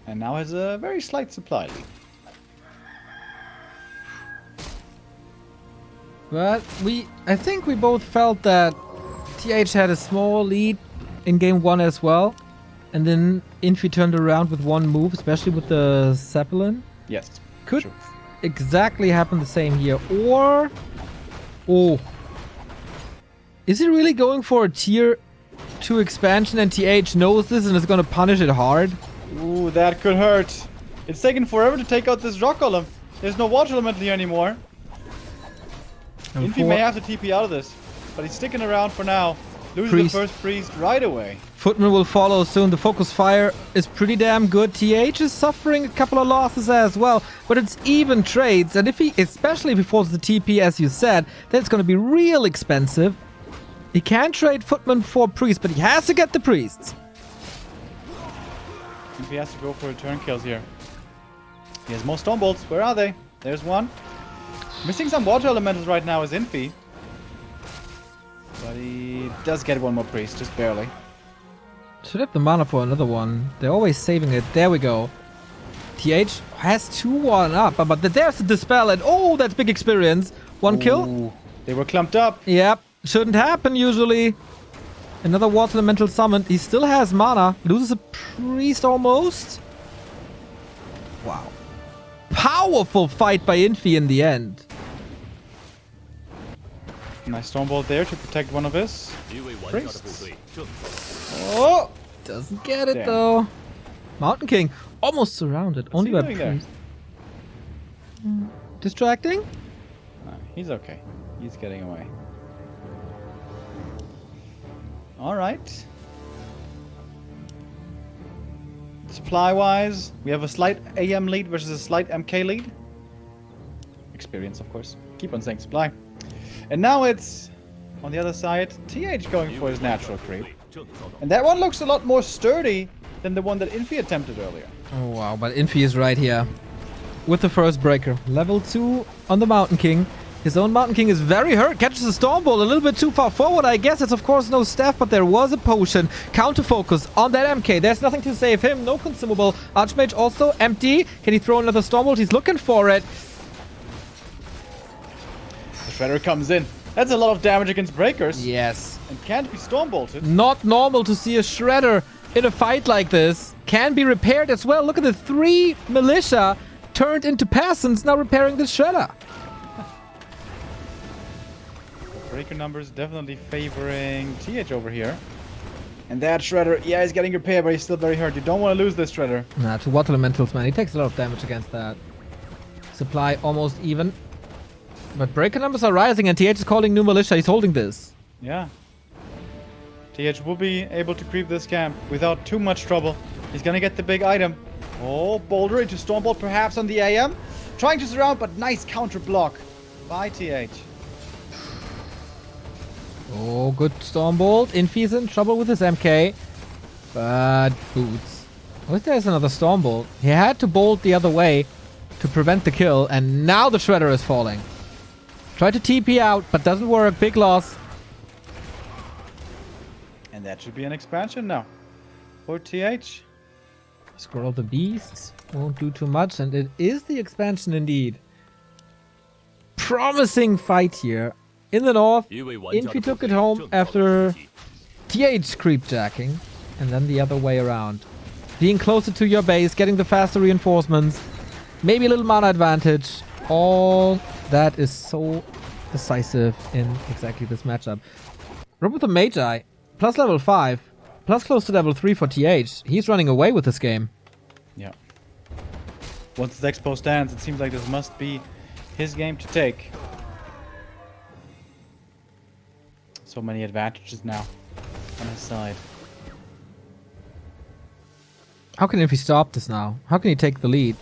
And now has a very slight supply lead. But I think we both felt that TH had a small lead in game 1 as well. And then Infi turned around with one move, especially with the Zeppelin. Yes. Could true. exactly happen the same here. Or... Oh. Is he really going for a tier 2 expansion and TH knows this and is going to punish it hard? Ooh, that could hurt. It's taken forever to take out this rock column. There's no water element here anymore. Infi may have to TP out of this, but he's sticking around for now. Loses the first priest right away. Footman will follow soon. The focus fire is pretty damn good. TH is suffering a couple of losses as well, but it's even trades. And if he, especially if he forces the TP, as you said, then it's going to be real expensive. He can trade Footman for priest, but he has to get the priests. Infi has to go for return kills here. He has more stone bolts. Where are they? There's one. Missing some water elementals right now is Infi. But he does get one more priest, just barely. Should have the mana for another one. They're always saving it. There we go. TH has 2-1 up, but there's the dispel, and oh, that's big experience. One kill. They were clumped up. Yep, shouldn't happen usually. Another water elemental summoned. He still has mana. Loses a priest almost. Wow. Powerful fight by Infi in the end. Nice Stormbolt there to protect one of his priests. Oh! Doesn't get it though. Mountain King almost surrounded. Only by priest. Distracting? No, he's okay. He's getting away. Alright. Supply-wise, we have a slight AM lead versus a slight MK lead. Experience, of course. Keep on saying supply. And now it's, on the other side, TH going for his natural creep. And that one looks a lot more sturdy than the one that Infi attempted earlier. Oh wow, but Infi is right here. With the first breaker. Level 2 on the Mountain King. His own Mountain King is very hurt. Catches the Stormbolt a little bit too far forward. I guess it's of course no staff, but there was a potion. Counter focus on that MK. There's nothing to save him. No consumable. Archmage also empty. Can he throw another Stormbolt? He's looking for it. The Shredder comes in. That's a lot of damage against breakers. Yes. And can't be Stormbolted. Not normal to see a Shredder in a fight like this. Can be repaired as well. Look at the 3 militia turned into peasants now repairing this Shredder. Breaker numbers definitely favoring TH over here. And that Shredder, yeah, he's getting repaired, but he's still very hurt. You don't want to lose this Shredder. Nah, 2 water elementals, man. He takes a lot of damage against that. Supply almost even. But breaker numbers are rising, and TH is calling new militia. He's holding this. Yeah. TH will be able to creep this camp without too much trouble. He's gonna get the big item. Oh, Boulder into Stormbolt perhaps on the AM. Trying to surround, but nice counter block by TH. Oh, good Stormbolt. Infi's in trouble with his MK. But boots. What if there's another Stormbolt? He had to bolt the other way to prevent the kill, and now the Shredder is falling. Try to TP out, but doesn't work. Big loss. And that should be an expansion now for TH. Scroll the beasts. Won't do too much, and it is the expansion indeed. Promising fight here. In the north, Infi took it home after TH creepjacking, and then the other way around. Being closer to your base, getting the faster reinforcements, maybe a little mana advantage. All that is so decisive in exactly this matchup. Remo with the Magi, plus level 5, plus close to level 3 for TH. He's running away with this game. Yeah. Once this expo stands, it seems like this must be his game to take. So many advantages now on his side. How can Infi stop this now? How can he take the lead?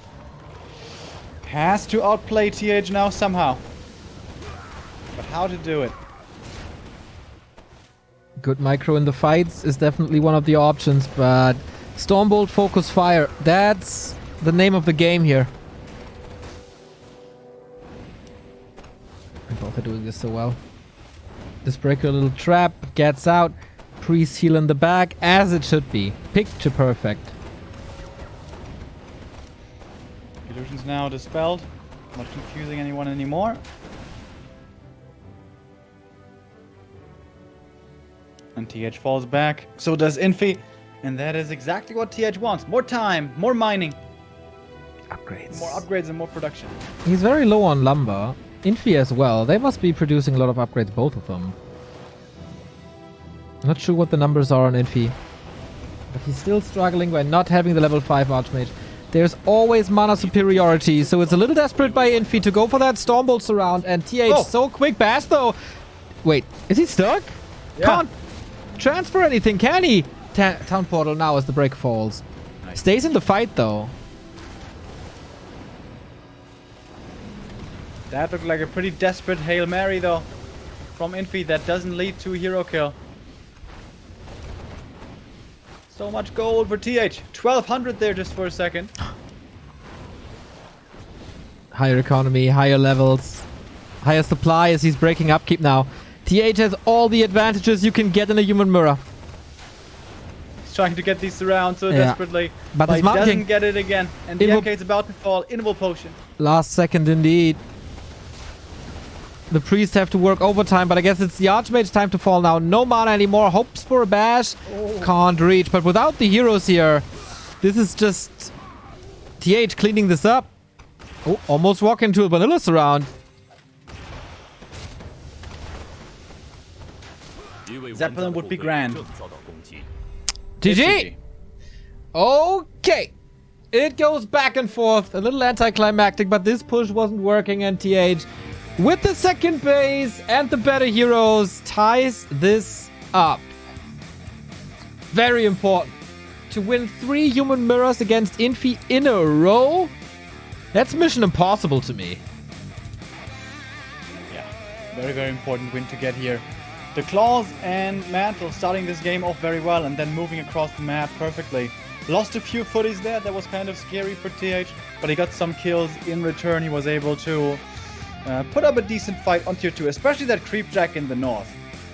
Has to outplay TH now somehow. But how to do it? Good micro in the fights is definitely one of the options, but Stormbolt focus fire. That's the name of the game here. Both are doing this so well. This breaker little trap gets out. Priest heal in the back, as it should be. Picture perfect. Illusion's now dispelled. Not confusing anyone anymore. And TH falls back. So does Infi. And that is exactly what TH wants. More time, more mining. Upgrades. More upgrades and more production. He's very low on lumber. Infi as well. They must be producing a lot of upgrades, both of them. Not sure what the numbers are on Infi. But he's still struggling by not having the level 5 Archmage. There's always mana superiority, so it's a little desperate by Infi to go for that Stormbolt surround. And TH so quick bash though. Wait, is he stuck? Yeah. Can't transfer anything, can he? Town portal now as the break falls. Nice. Stays in the fight though. That looked like a pretty desperate Hail Mary though. From Infi that doesn't lead to a hero kill. So much gold for TH. 1200 there just for a second. Higher economy, higher levels, higher supply as he's breaking upkeep now. TH has all the advantages you can get in a human mirror. He's trying to get these around so desperately. But he he's mounting. doesn't get it again. And the MK's about to fall. Invul potion. Last second indeed. The priests have to work overtime, but I guess it's the Archmage's time to fall now. No mana anymore. Hopes for a bash. Can't reach. But without the heroes here, this is just TH cleaning this up. Oh, almost walk into a vanilla surround. Zeppelin would be grand. GG. Okay. It goes back and forth. A little anticlimactic, but this push wasn't working, and TH, with the second base and the better heroes, ties this up. Very important. To win 3 human mirrors against Infi in a row? That's mission impossible to me. Yeah, very, very important win to get here. The Claws and Mantle starting this game off very well and then moving across the map perfectly. Lost a few footies there, that was kind of scary for TH, but he got some kills in return. He was able to put up a decent fight on tier 2, especially that Creepjack in the north.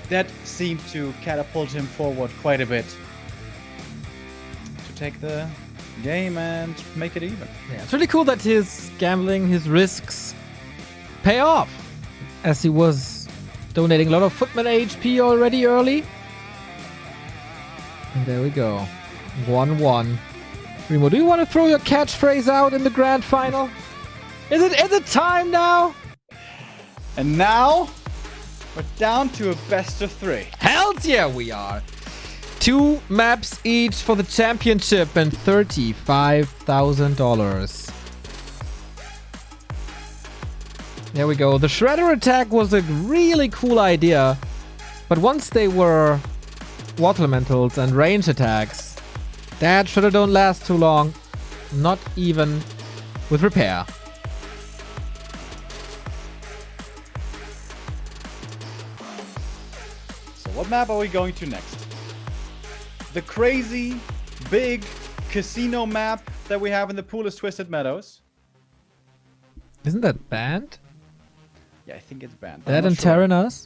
That seemed to catapult him forward quite a bit. To take the game and make it even. Yeah, it's really cool that his gambling, his risks pay off, as he was donating a lot of footman HP already early. And there we go. 1-1. Remo, do you want to throw your catchphrase out in the grand final? Is it time now? And now we're down to a best of 3. Hells yeah, we are. 2 maps each for the championship and $35,000. There we go. The Shredder attack was a really cool idea, but once they were water elementals and range attacks, that Shredder don't last too long. Not even with repair. So what map are we going to next? The crazy, big casino map that we have in the pool is Twisted Meadows. Isn't that banned? Yeah, I think it's banned. That and Terranas?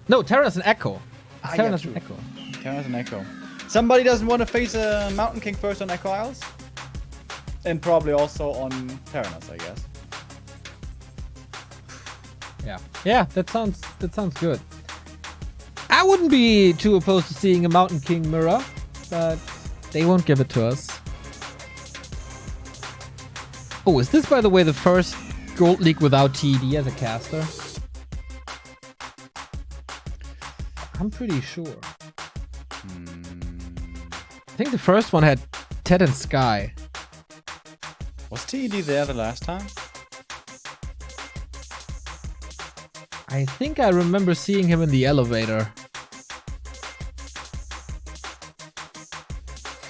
No, Terranas and Echo. Terranas and Echo. Terranas and Echo. Somebody doesn't want to face a Mountain King first on Echo Isles? And probably also on Terranas, I guess. Yeah. Yeah, that sounds good. I wouldn't be too opposed to seeing a Mountain King mirror, but they won't give it to us. Oh, is this, by the way, the first Gold League without TD as a caster? I'm pretty sure. I think the first one had Ted and Sky. Was TD there the last time? I think I remember seeing him in the elevator.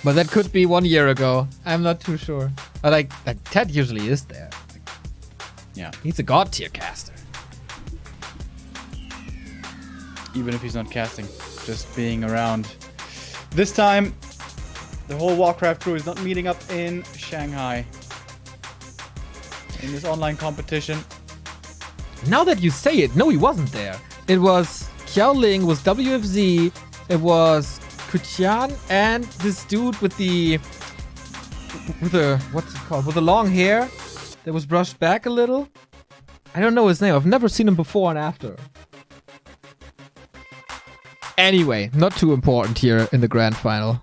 But that could be 1 year ago. I'm not too sure. But like Ted usually is there. Yeah. He's a god tier caster. Even if he's not casting, just being around. This time, The whole Warcraft crew is not meeting up in Shanghai in this online competition. Now that you say it, no, he wasn't there. It was Xiaoling, was WFZ, it was Kuchian, and this dude with the what's it called? With the long hair that was brushed back a little. I don't know his name. I've never seen him before and after. Anyway, not too important here in the grand final.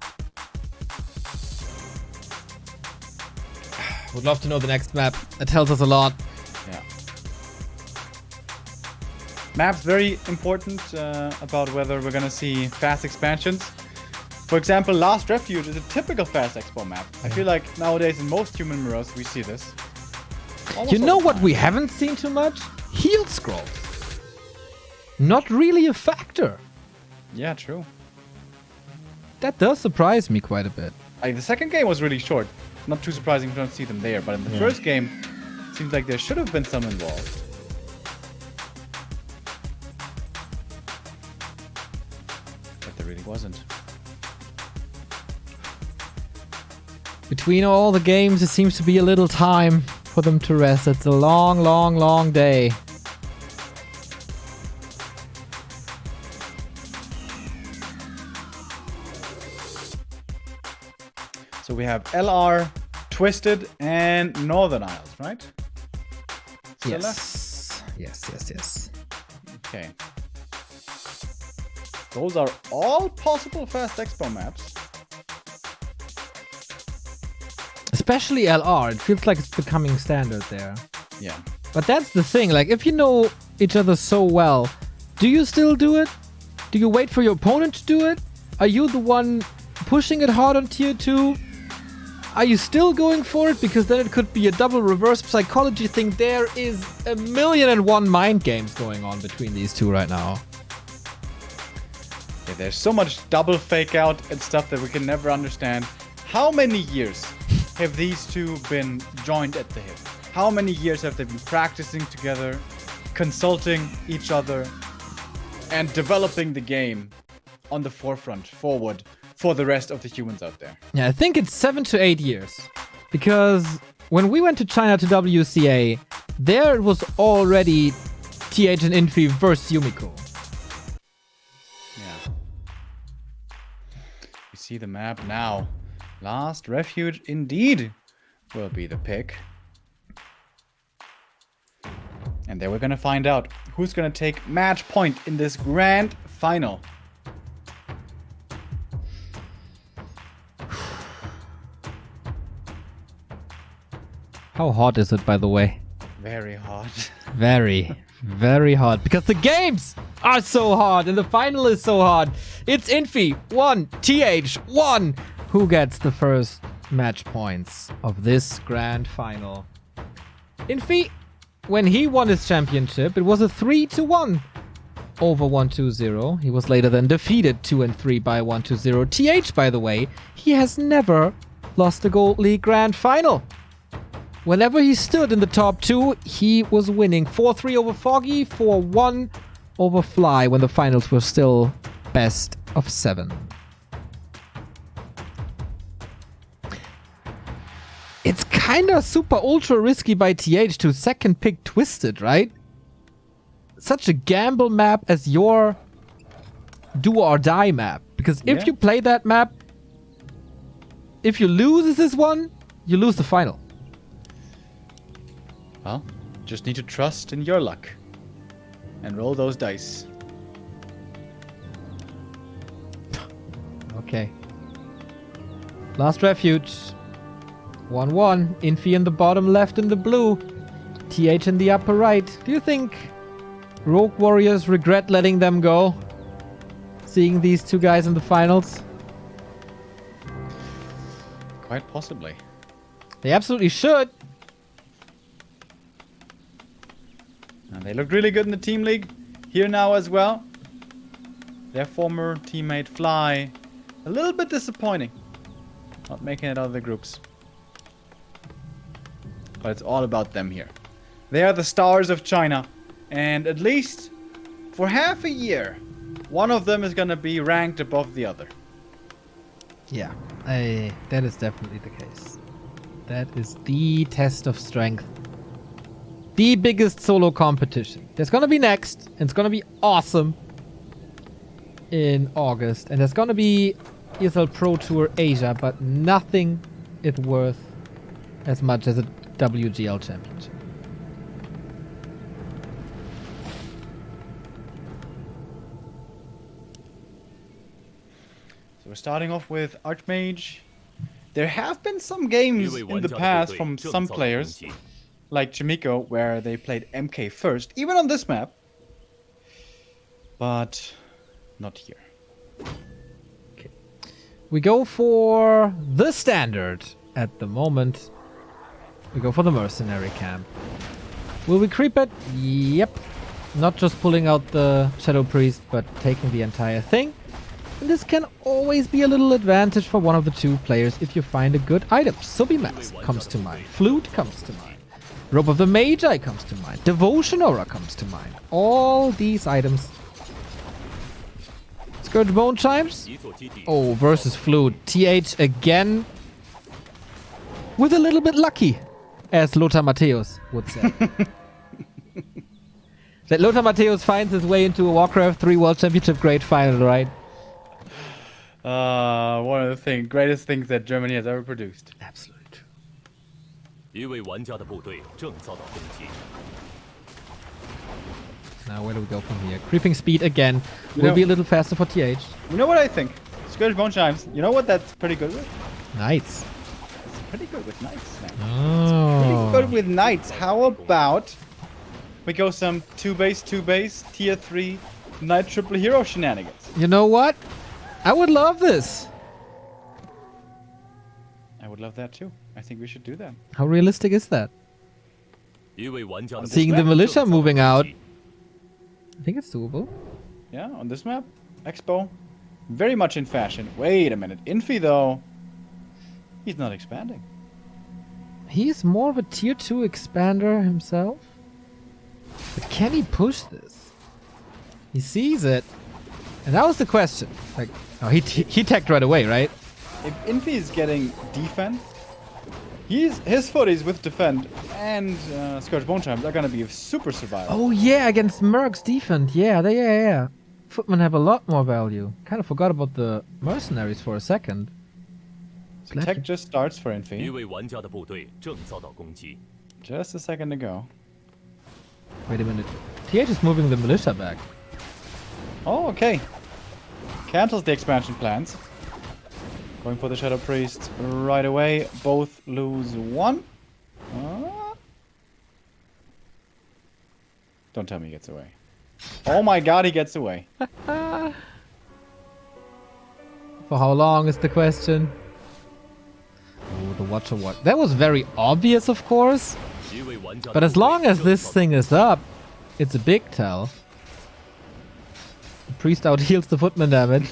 Would love to know the next map. That tells us a lot. Yeah. Maps very important about whether we're gonna see fast expansions. For example, Last Refuge is a typical fast expo map. I feel like nowadays in most human mirrors we see this. Almost You know what we haven't seen too much? Heal scrolls. Not really a factor. Yeah, true. That does surprise me quite a bit. Like, the second game was really short. Not too surprising we don't see them there, but in the first game, it seems like there should have been some involved. But there really wasn't. Between all the games, it seems to be a little time for them to rest. It's a long, long, long day. So we have LR, Twisted, and Northern Isles, right? Still Yes. Yes. Okay. Those are all possible Fast Expo maps. Especially LR. It feels like it's becoming standard there. Yeah. But that's the thing. Like, if you know each other so well, do you still do it? Do you wait for your opponent to do it? Are you the one pushing it hard on tier 2? Are you still going for it? Because then it could be a double reverse psychology thing. There is 1,000,001 mind games going on between these two right now. Yeah, there's so much double fake out and stuff that we can never understand. How many years have these two been joined at the hip? How many years have they been practicing together, consulting each other, and developing the game on the forefront, forward, for the rest of the humans out there? Yeah, I think it's 7 to 8 years. Because when we went to China to WCA, there it was already TH and Infi versus Yumiko. Yeah. You see the map now. Last Refuge indeed will be the pick. And then we're gonna find out who's gonna take match point in this grand final. How hot is it, by the way? Very hot. Very, very hot. Because the games are so hard and the final is so hard. It's Infi 1, TH 1. Who gets the first match points of this grand final? Infi, when he won his championship, it was a 3-1 over 120. He was later then defeated 2 and 3 by 120. TH, by the way, he has never lost a Gold League grand final. Whenever he stood in the top 2, he was winning 4-3 over Foggy, 4-1 over Fly when the finals were still best of 7. It's kinda super ultra risky by TH to second pick Twisted, right? Such a gamble map as your do or die map. Because if you play that map, if you lose this one, you lose the final. Well, just need to trust in your luck. And roll those dice. Okay. Last Refuge. 1-1. Infi in the bottom left in the blue. TH in the upper right. Do you think Rogue Warriors regret letting them go? Seeing these two guys in the finals? Quite possibly. They absolutely should. And they looked really good in the team league. Here now as well. Their former teammate Fly. A little bit disappointing. Not making it out of the groups. But it's all about them here. They are the stars of China. And at least for half a year, one of them is going to be ranked above the other. Yeah, that is definitely the case. That is the test of strength. The biggest solo competition. There's gonna be next, and it's gonna be awesome in August. And there's gonna be ESL Pro Tour Asia, but nothing is worth as much as a WGL Championship. So we're starting off with Archmage. There have been some games in the past from some players, like Chimiko, where they played MK first, even on this map. But not here. Okay. We go for the standard at the moment. We go for the mercenary camp. Will we creep it? Yep. Not just pulling out the Shadow Priest, but taking the entire thing. And this can always be a little advantage for one of the two players if you find a good item. Sobi Mask comes to mind. Flute comes to mind. Robe of the Magi comes to mind. Devotion Aura comes to mind. All these items. Scourge Bone Chimes. Oh, versus Flute. TH again. With a little bit lucky, as Lothar Matthäus would say. That Lothar Matthäus finds his way into a Warcraft 3 World Championship Great Final, right? One of the greatest things that Germany has ever produced. Absolutely true. Now where do we go from here? Creeping speed again. Will be a little faster for TH. You know what I think? Scourge Bone Chimes. You know what that's pretty good with? Knights. It's pretty good with Knights, man. Oh. It's pretty good with Knights. How about we go some 2-base, tier 3 Knight triple hero shenanigans? You know what? I would love this. I would love that too. I think we should do that. How realistic is that? Seeing the militia moving out. I think it's doable. Yeah, on this map. Expo. Very much in fashion. Wait a minute. Infi though. He's not expanding. He's more of a tier 2 expander himself. But can he push this? He sees it. And that was the question. Like, oh, he tagged right away, right? If Infi is getting defend, his footies with defend and Scourge Bone Chimes are gonna be super survival. Oh yeah, against Mercs defend. Yeah. Footmen have a lot more value. Kind of forgot about the mercenaries for a second. So tech just starts for Infi. Just a second to go. Wait a minute. TH is moving the militia back. Oh, okay. Cancels the expansion plans. Going for the Shadow Priest right away. Both lose 1. Don't tell me he gets away. Oh my god, he gets away. For how long is the question? Oh, the Watcher what? That was very obvious, of course. But as long as this thing is up, it's a big tell. The priest out heals the footman damage.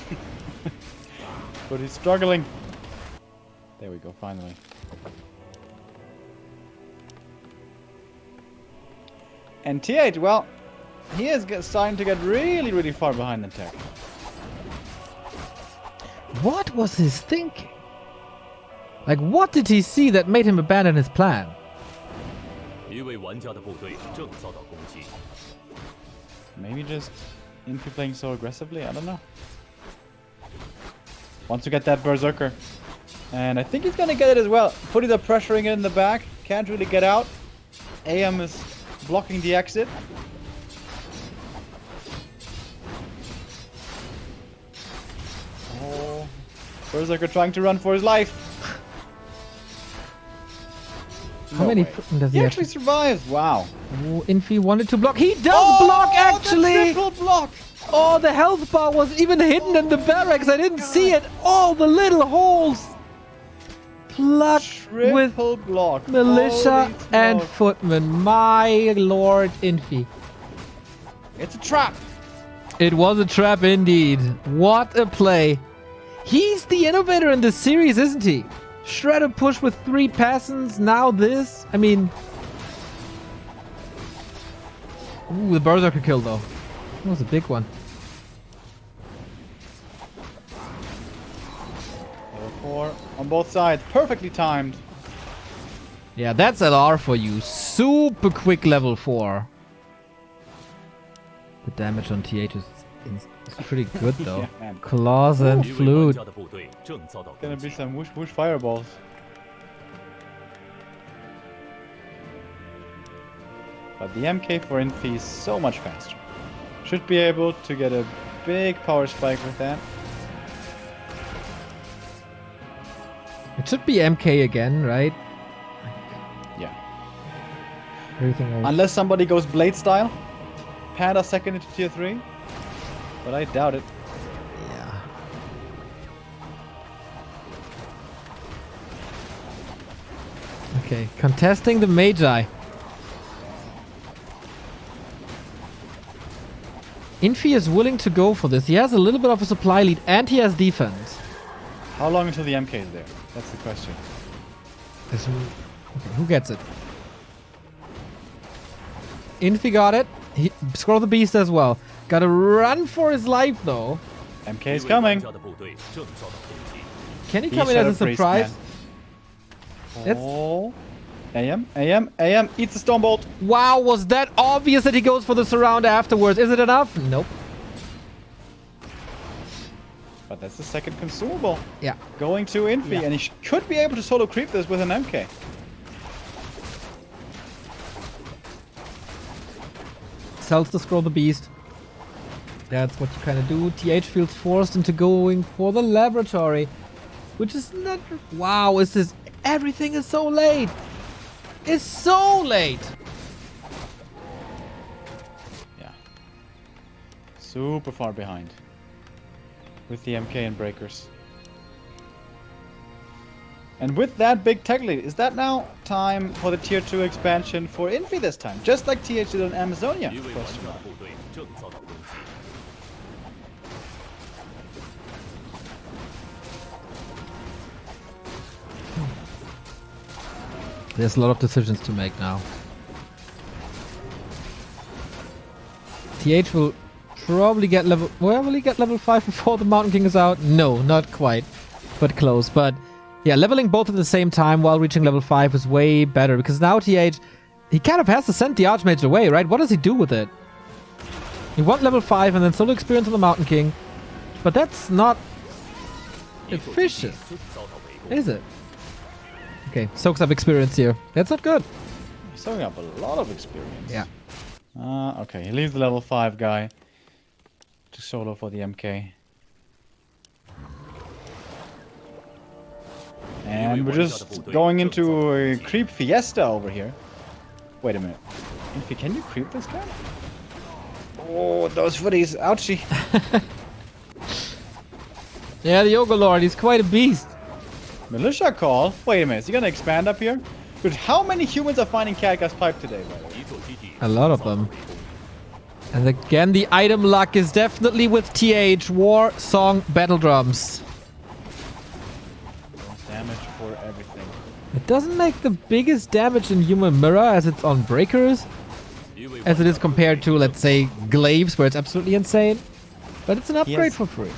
But he's struggling. There we go, finally. And TH, well, he is starting to get really far behind the tech. What was his thinking? Like, what did he see that made him abandon his plan? Maybe just Infi playing so aggressively? I don't know. Wants to get that Berserker. And I think he's gonna get it as well. Footies are pressuring it in the back. Can't really get out. AM is blocking the exit. Oh, Berserker trying to run for his life. How many footmen does he He have? actually survives. Wow. Oh, Infi wanted to block. He does block, actually! The triple block! Oh, the health bar was even hidden in the barracks. I didn't see it. Oh, the little holes. Plucked with Triple block. militia Holy and smoke. footmen. My lord, Infi. It's a trap. It was a trap indeed. What a play. He's the innovator in this series, isn't he? Shredder push with 3 peasants. Now this. I mean... Ooh, the Berserker kill though. That was a big one. Level 4 on both sides. Perfectly timed. Yeah, that's LR for you. Super quick level 4. The damage on TH is pretty good though. Yeah, man. Claws and flute. Gonna be some whoosh whoosh fireballs. But the MK for Infi is so much faster. Should be able to get a big power spike with that. It should be MK again, right? Yeah. Everything else. Unless somebody goes Blade style. Panda second into tier 3. But I doubt it. Yeah. Okay, contesting the Magi. Infi is willing to go for this. He has a little bit of a supply lead and he has defense. How long until the MK is there? That's the question. Okay, who gets it? Infi got it. He scroll the beast as well. Gotta run for his life though. MK is coming. Can he come in as a surprise? Oh. AM, eats the Stormbolt. Wow, was that obvious that he goes for the surround afterwards? Is it enough? Nope. But that's the second consumable. Yeah. Going to Infi, and he could be able to solo creep this with an MK. Sells the scroll the beast. That's what you kind of do. TH feels forced into going for the laboratory, which is not. Wow, is this? Everything is so late. It's so late. Yeah. Super far behind. With the MK and breakers. And with that big tech lead, is that now time for the tier 2 expansion for Infi this time? Just like TH did on Amazonia? Question mark. There's a lot of decisions to make now. TH will probably get level... Well, will he get level 5 before the Mountain King is out? No, not quite. But close. But yeah, leveling both at the same time while reaching level 5 is way better. Because now TH... He kind of has to send the Archmage away, right? What does he do with it? He wants level 5 and then solo experience on the Mountain King. But that's not... efficient. Is it? Okay, soaks up experience here. That's not good. He's soaking up a lot of experience. Yeah. Okay, he leaves the level 5 guy to solo for the MK. And we're just going into a creep fiesta over here. Wait a minute. Infi, can you creep this guy? Oh, those footies. Ouchie. Yeah, the Yoga Lord, he's quite a beast. Militia call? Wait a minute, is he gonna expand up here? Dude, how many humans are finding Catgas Pipe today, by the way? A lot of them. And again, the item luck is definitely with TH. War Song Battle Drums. Most damage for everything. It doesn't make the biggest damage in Human Mirror as it's on Breakers. As it is compared to, let's say, Glaives, where it's absolutely insane. But it's an upgrade for free.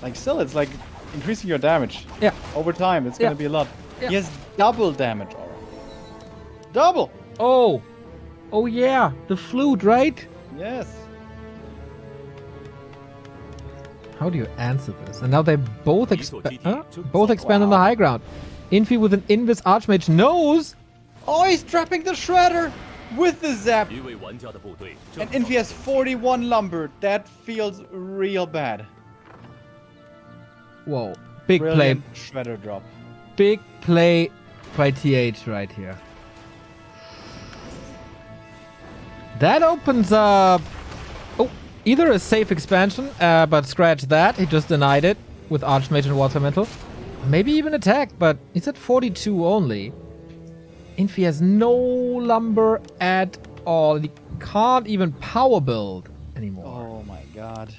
Like, still, it's like increasing your damage. Yeah. Over time, it's gonna be a lot. Yeah. He has double damage already. Double! Oh! Oh yeah, the flute, right? Yes. How do you answer this? And now they both expand on the high ground. Infi with an Invis Archmage knows! Oh, he's trapping the Shredder with the Zap! And Infi has 41 lumber. That feels real bad. Whoa. Big Brilliant play. Shredder drop. Big play by TH right here. That opens up... Oh, either a safe expansion, but scratch that. He just denied it with Archmage and Water Metal. Maybe even attack, but he's at 42 only. Infi has no lumber at all. He can't even power build anymore. Oh my god.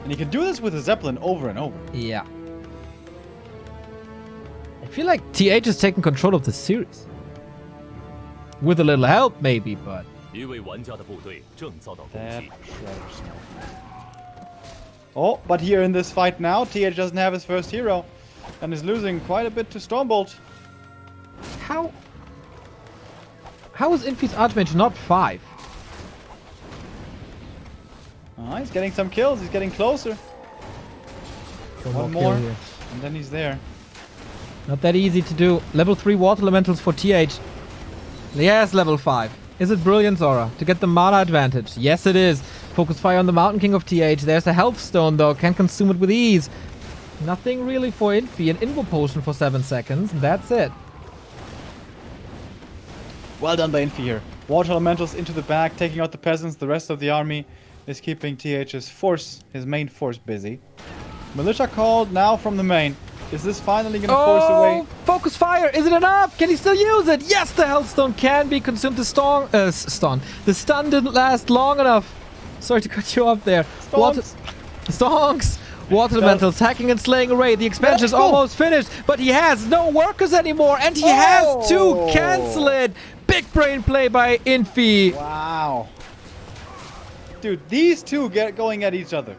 And he can do this with a Zeppelin over and over. Yeah. I feel like TH is taking control of the series. With a little help, maybe, but... That Shredder smoke. Oh, but here in this fight now, TH doesn't have his first hero. And is losing quite a bit to Stormbolt. How is Infi's Archmage not 5? He's getting some kills. He's getting closer. One more. And then he's there. Not that easy to do. Level 3 Water Elementals for TH. Yes, level 5. Is it Brilliance Aura to get the mana advantage? Yes, it is. Focus Fire on the Mountain King of TH. There's a Health Stone, though. Can consume it with ease. Nothing really for Infi. An Invo Potion for 7 seconds. That's it. Well done by Infi here. Water Elementals into the back, taking out the peasants. The rest of the army is keeping TH's force, his main force, busy. Militia called now from the main. Is this finally going to force away? Focus Fire! Is it enough? Can he still use it? Yes, the Hellstone can be consumed. The stun didn't last long enough. Sorry to cut you off there. Stonks! Water Elementals hacking and slaying array. The expansion is almost finished, but he has no workers anymore, and he has to cancel it. Big brain play by Infi. Wow. Dude, these two get going at each other.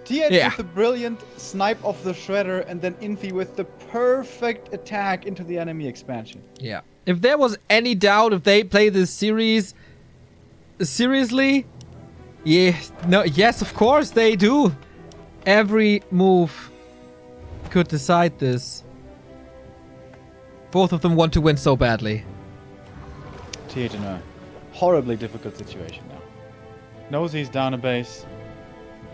TH with the brilliant snipe of the Shredder, and then Infi with the perfect attack into the enemy expansion. Yeah. If there was any doubt if they play this series seriously, yes, of course they do. Every move could decide this. Both of them want to win so badly. TH in a horribly difficult situation now. Knows he's down a base.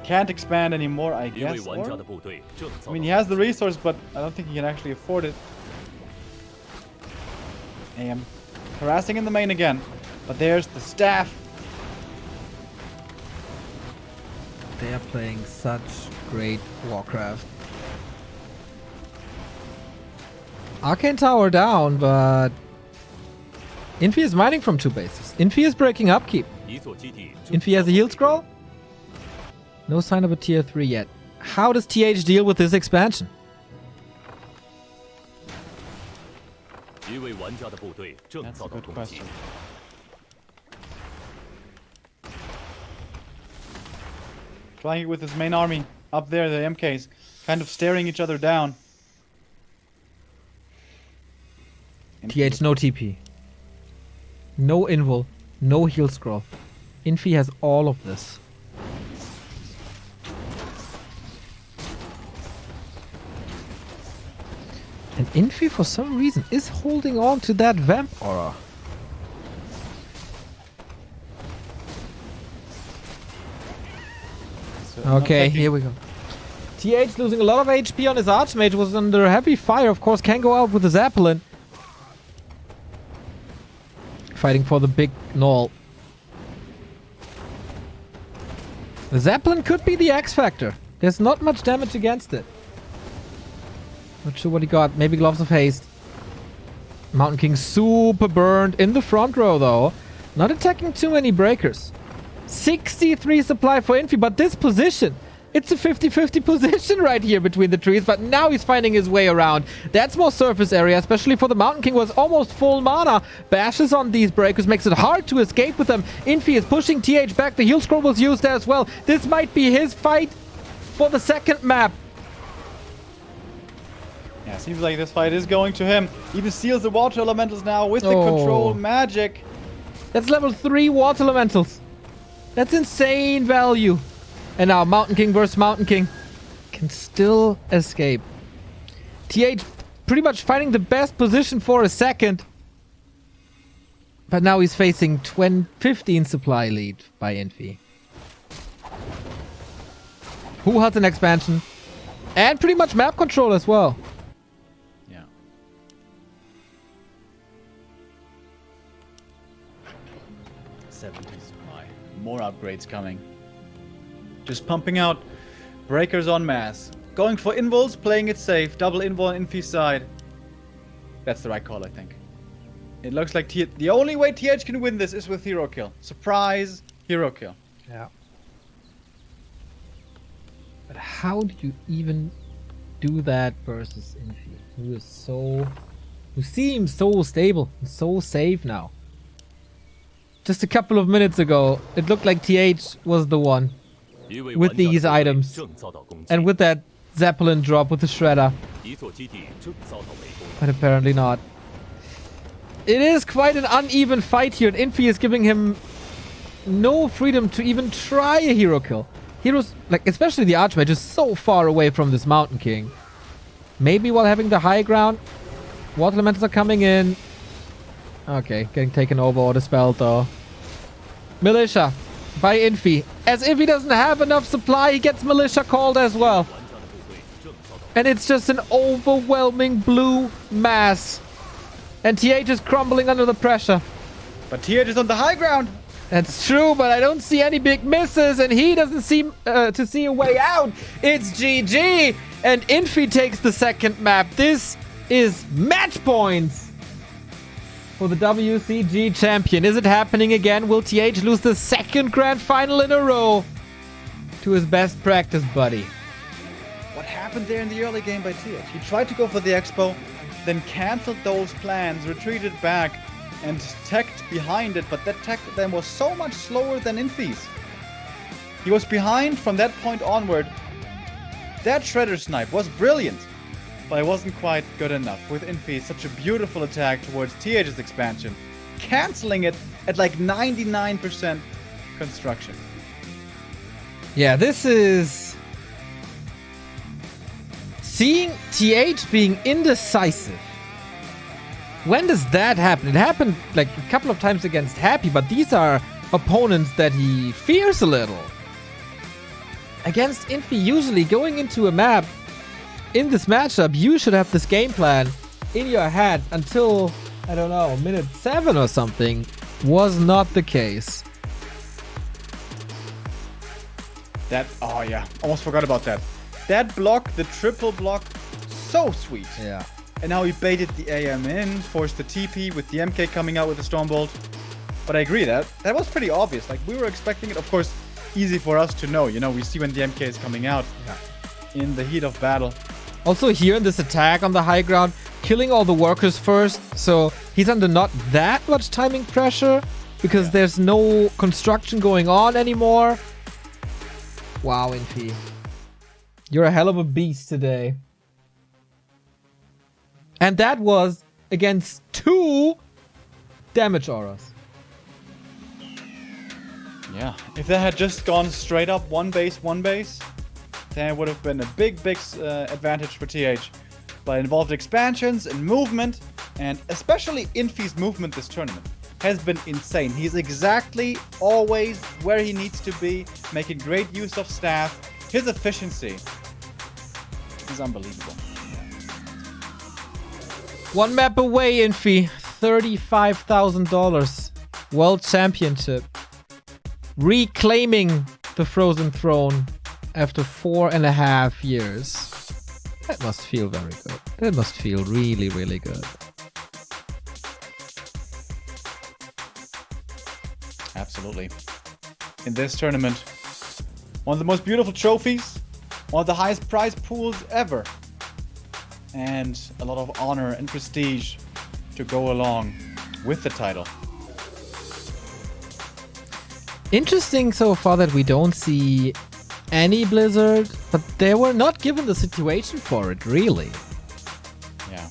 Can't expand anymore, I guess. I mean, he has the resource, but I don't think he can actually afford it. AM harassing in the main again. But there's the staff. They are playing such great Warcraft. Arcane Tower down, but Infi is mining from 2 bases. Infi is breaking upkeep. Infi has a heal scroll. No sign of a tier 3 yet. How does TH deal with this expansion? That's a good question. Trying it with his main army. Up there, the MKs. Kind of staring each other down. TH no TP. No invul. No heal scroll. Infi has all of this. And Infi, for some reason, is holding on to that Vamp Aura. Okay, here we go. TH losing a lot of HP on his Archmage, was under heavy fire, of course, can go out with the Zeppelin. Fighting for the big Null. The Zeppelin could be the X Factor. There's not much damage against it. Not sure what he got. Maybe Gloves of Haste. Mountain King super burned in the front row, though. Not attacking too many breakers. 63 supply for Infi, but this position, it's a 50-50 position right here between the trees, but now he's finding his way around. That's more surface area, especially for the Mountain King, was almost full mana. Bashes on these breakers, makes it hard to escape with them. Infi is pushing TH back. The heal scroll was used as well. This might be his fight for the second map. Yeah, seems like this fight is going to him. Even seals the Water Elementals now with the control magic. That's level 3 Water Elementals. That's insane value. And now Mountain King versus Mountain King can still escape. TH pretty much finding the best position for a second. But now he's facing 15 supply lead by Infi. Who has an expansion? And pretty much map control as well. Yeah. More upgrades coming. Just pumping out breakers en masse. Going for invuls, playing it safe. Double invul on Infi's side. That's the right call, I think. It looks like the only way TH can win this is with hero kill. Surprise, hero kill. Yeah. But how do you even do that versus Infi? Who seems so stable and so safe now. Just a couple of minutes ago, it looked like TH was the one. with these items. And with that Zeppelin drop with the Shredder. But apparently not. It is quite an uneven fight here. And Infi is giving him no freedom to even try a hero kill. Heroes, like especially the Archmage, is so far away from this Mountain King. Maybe while having the high ground. Water Elementals are coming in. Okay, getting taken over or dispelled though. Militia by Infi. As Infi doesn't have enough supply, he gets Militia called as well. And it's just an overwhelming blue mass. And TH is crumbling under the pressure. But TH is on the high ground. That's true, but I don't see any big misses, and he doesn't seem to see a way out. It's GG, and Infi takes the second map. This is match points for the WCG champion. Is it happening again? Will TH lose the second grand final in a row to his best practice buddy? What happened there in the early game by TH? He tried to go for the Expo, then cancelled those plans, retreated back, and teched behind it, but that tech then was so much slower than Infi's. He was behind from that point onward. That Shredder snipe was brilliant, but it wasn't quite good enough with Infi. Such a beautiful attack towards TH's expansion, cancelling it at like 99% construction. Yeah, this is... Seeing TH being indecisive. When does that happen? It happened like a couple of times against Happy, but these are opponents that he fears a little. Against Infi, usually going into a map, in this matchup, you should have this game plan in your head until, I don't know, minute 7 or something. Was not the case. That, oh yeah, almost forgot about that. That block, the triple block, so sweet. Yeah. And now he baited the AM in, forced the TP with the MK coming out with the Stormbolt. But I agree, that was pretty obvious. Like, we were expecting it. Of course, easy for us to know. You know, we see when the MK is coming out in the heat of battle. Also here in this attack on the high ground, killing all the workers first. So he's under not that much timing pressure because there's no construction going on anymore. Wow, Infi. You're a hell of a beast today. And that was against 2 damage auras. Yeah, if that had just gone straight up one base, then it would have been a big advantage for TH. But it involved expansions and movement, and especially Infi's movement this tournament has been insane. He's exactly always where he needs to be, making great use of staff. His efficiency is unbelievable. One map away, Infi. $35,000. World Championship. Reclaiming the Frozen Throne after 4.5 years. That must feel very good. That must feel really, really good. Absolutely. In this tournament, one of the most beautiful trophies, one of the highest prize pools ever. And a lot of honor and prestige to go along with the title. Interesting so far that we don't see any Blizzard, but they were not given the situation for it, really. Yeah.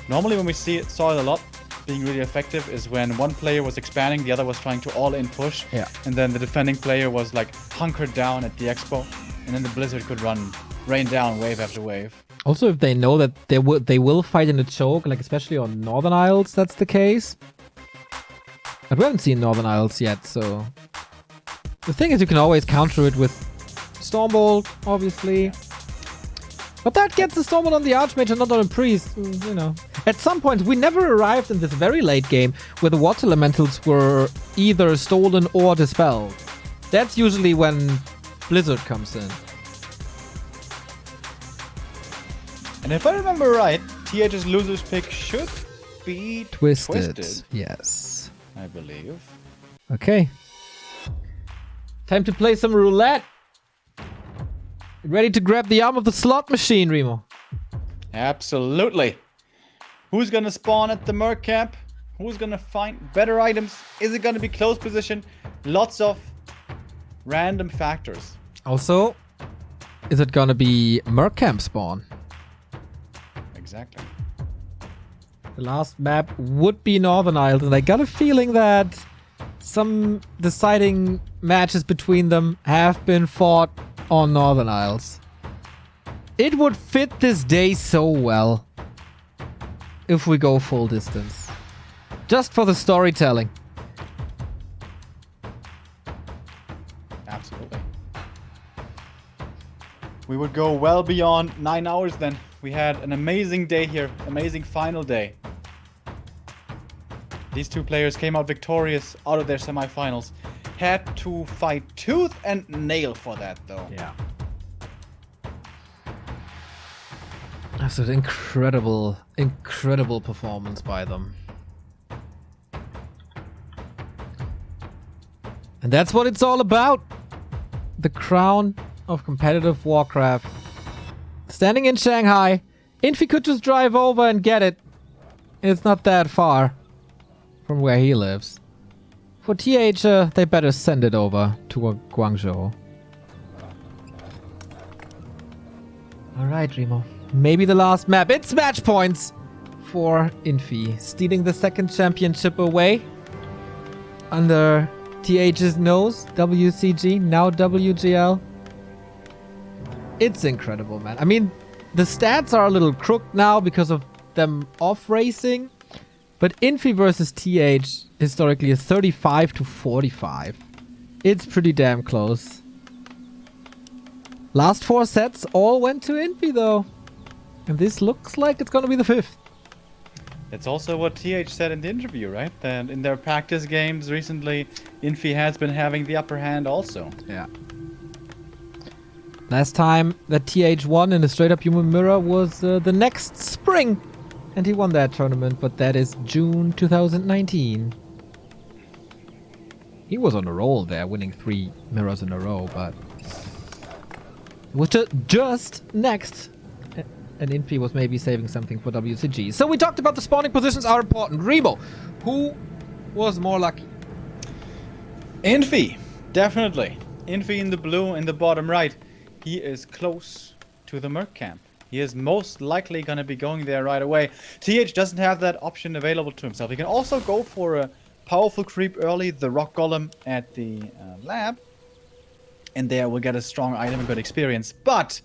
Normally when we saw it a lot, being really effective is when one player was expanding, the other was trying to all-in push. Yeah. And then the defending player was like hunkered down at the Expo. And then the Blizzard could rain down wave after wave. Also, if they know that they will fight in a choke, like especially on Northern Isles, that's the case. But we haven't seen Northern Isles yet, so... The thing is, you can always counter it with Stormbolt, obviously. But that gets the Stormbolt on the Archmage and not on a Priest, you know. At some point, we never arrived in this very late game where the Water Elementals were either stolen or dispelled. That's usually when Blizzard comes in. And if I remember right, TH's loser's pick should be Twisted. Yes. I believe. Okay. Time to play some roulette. Ready to grab the arm of the slot machine, Remo? Absolutely. Who's gonna spawn at the Merc camp? Who's gonna find better items? Is it gonna be close position? Lots of random factors. Also, is it gonna be Merc Camp spawn? Exactly. The last map would be Northern Isles, and I got a feeling that some deciding matches between them have been fought on Northern Isles. It would fit this day so well if we go full distance. Just for the storytelling. Absolutely. We would go well beyond 9 hours then. We had an amazing day here. Amazing final day. These two players came out victorious out of their semifinals. Had to fight tooth and nail for that though. Yeah. That's an incredible, incredible performance by them. And that's what it's all about. The crown of competitive Warcraft. Standing in Shanghai, Infi could just drive over and get it. It's not that far from where he lives. For TH, they better send it over to Guangzhou. Alright, Remo. Maybe the last map. It's match points for Infi. Stealing the second championship away. Under TH's nose. WCG, now WGL. It's incredible, man. I mean, the stats are a little crooked now because of them off racing. But Infi versus TH historically is 35 to 45. It's pretty damn close. Last 4 sets all went to Infi though. And this looks like it's gonna be the 5th. That's also what TH said in the interview, right? That in their practice games recently, Infi has been having the upper hand also. Yeah. Last time that TH won in a straight up human mirror was the next spring. And he won that tournament, but that is June 2019. He was on a roll there, winning 3 mirrors in a row, but it was just next. And Infi was maybe saving something for WCG. So we talked about the spawning positions are important. Remo, who was more lucky? Infi, definitely. Infi in the blue in the bottom right. He is close to the Merc camp. He is most likely going to be going there right away. TH doesn't have that option available to himself. He can also go for a powerful creep early, the Rock Golem at the lab. And there we'll get a strong item and good experience. But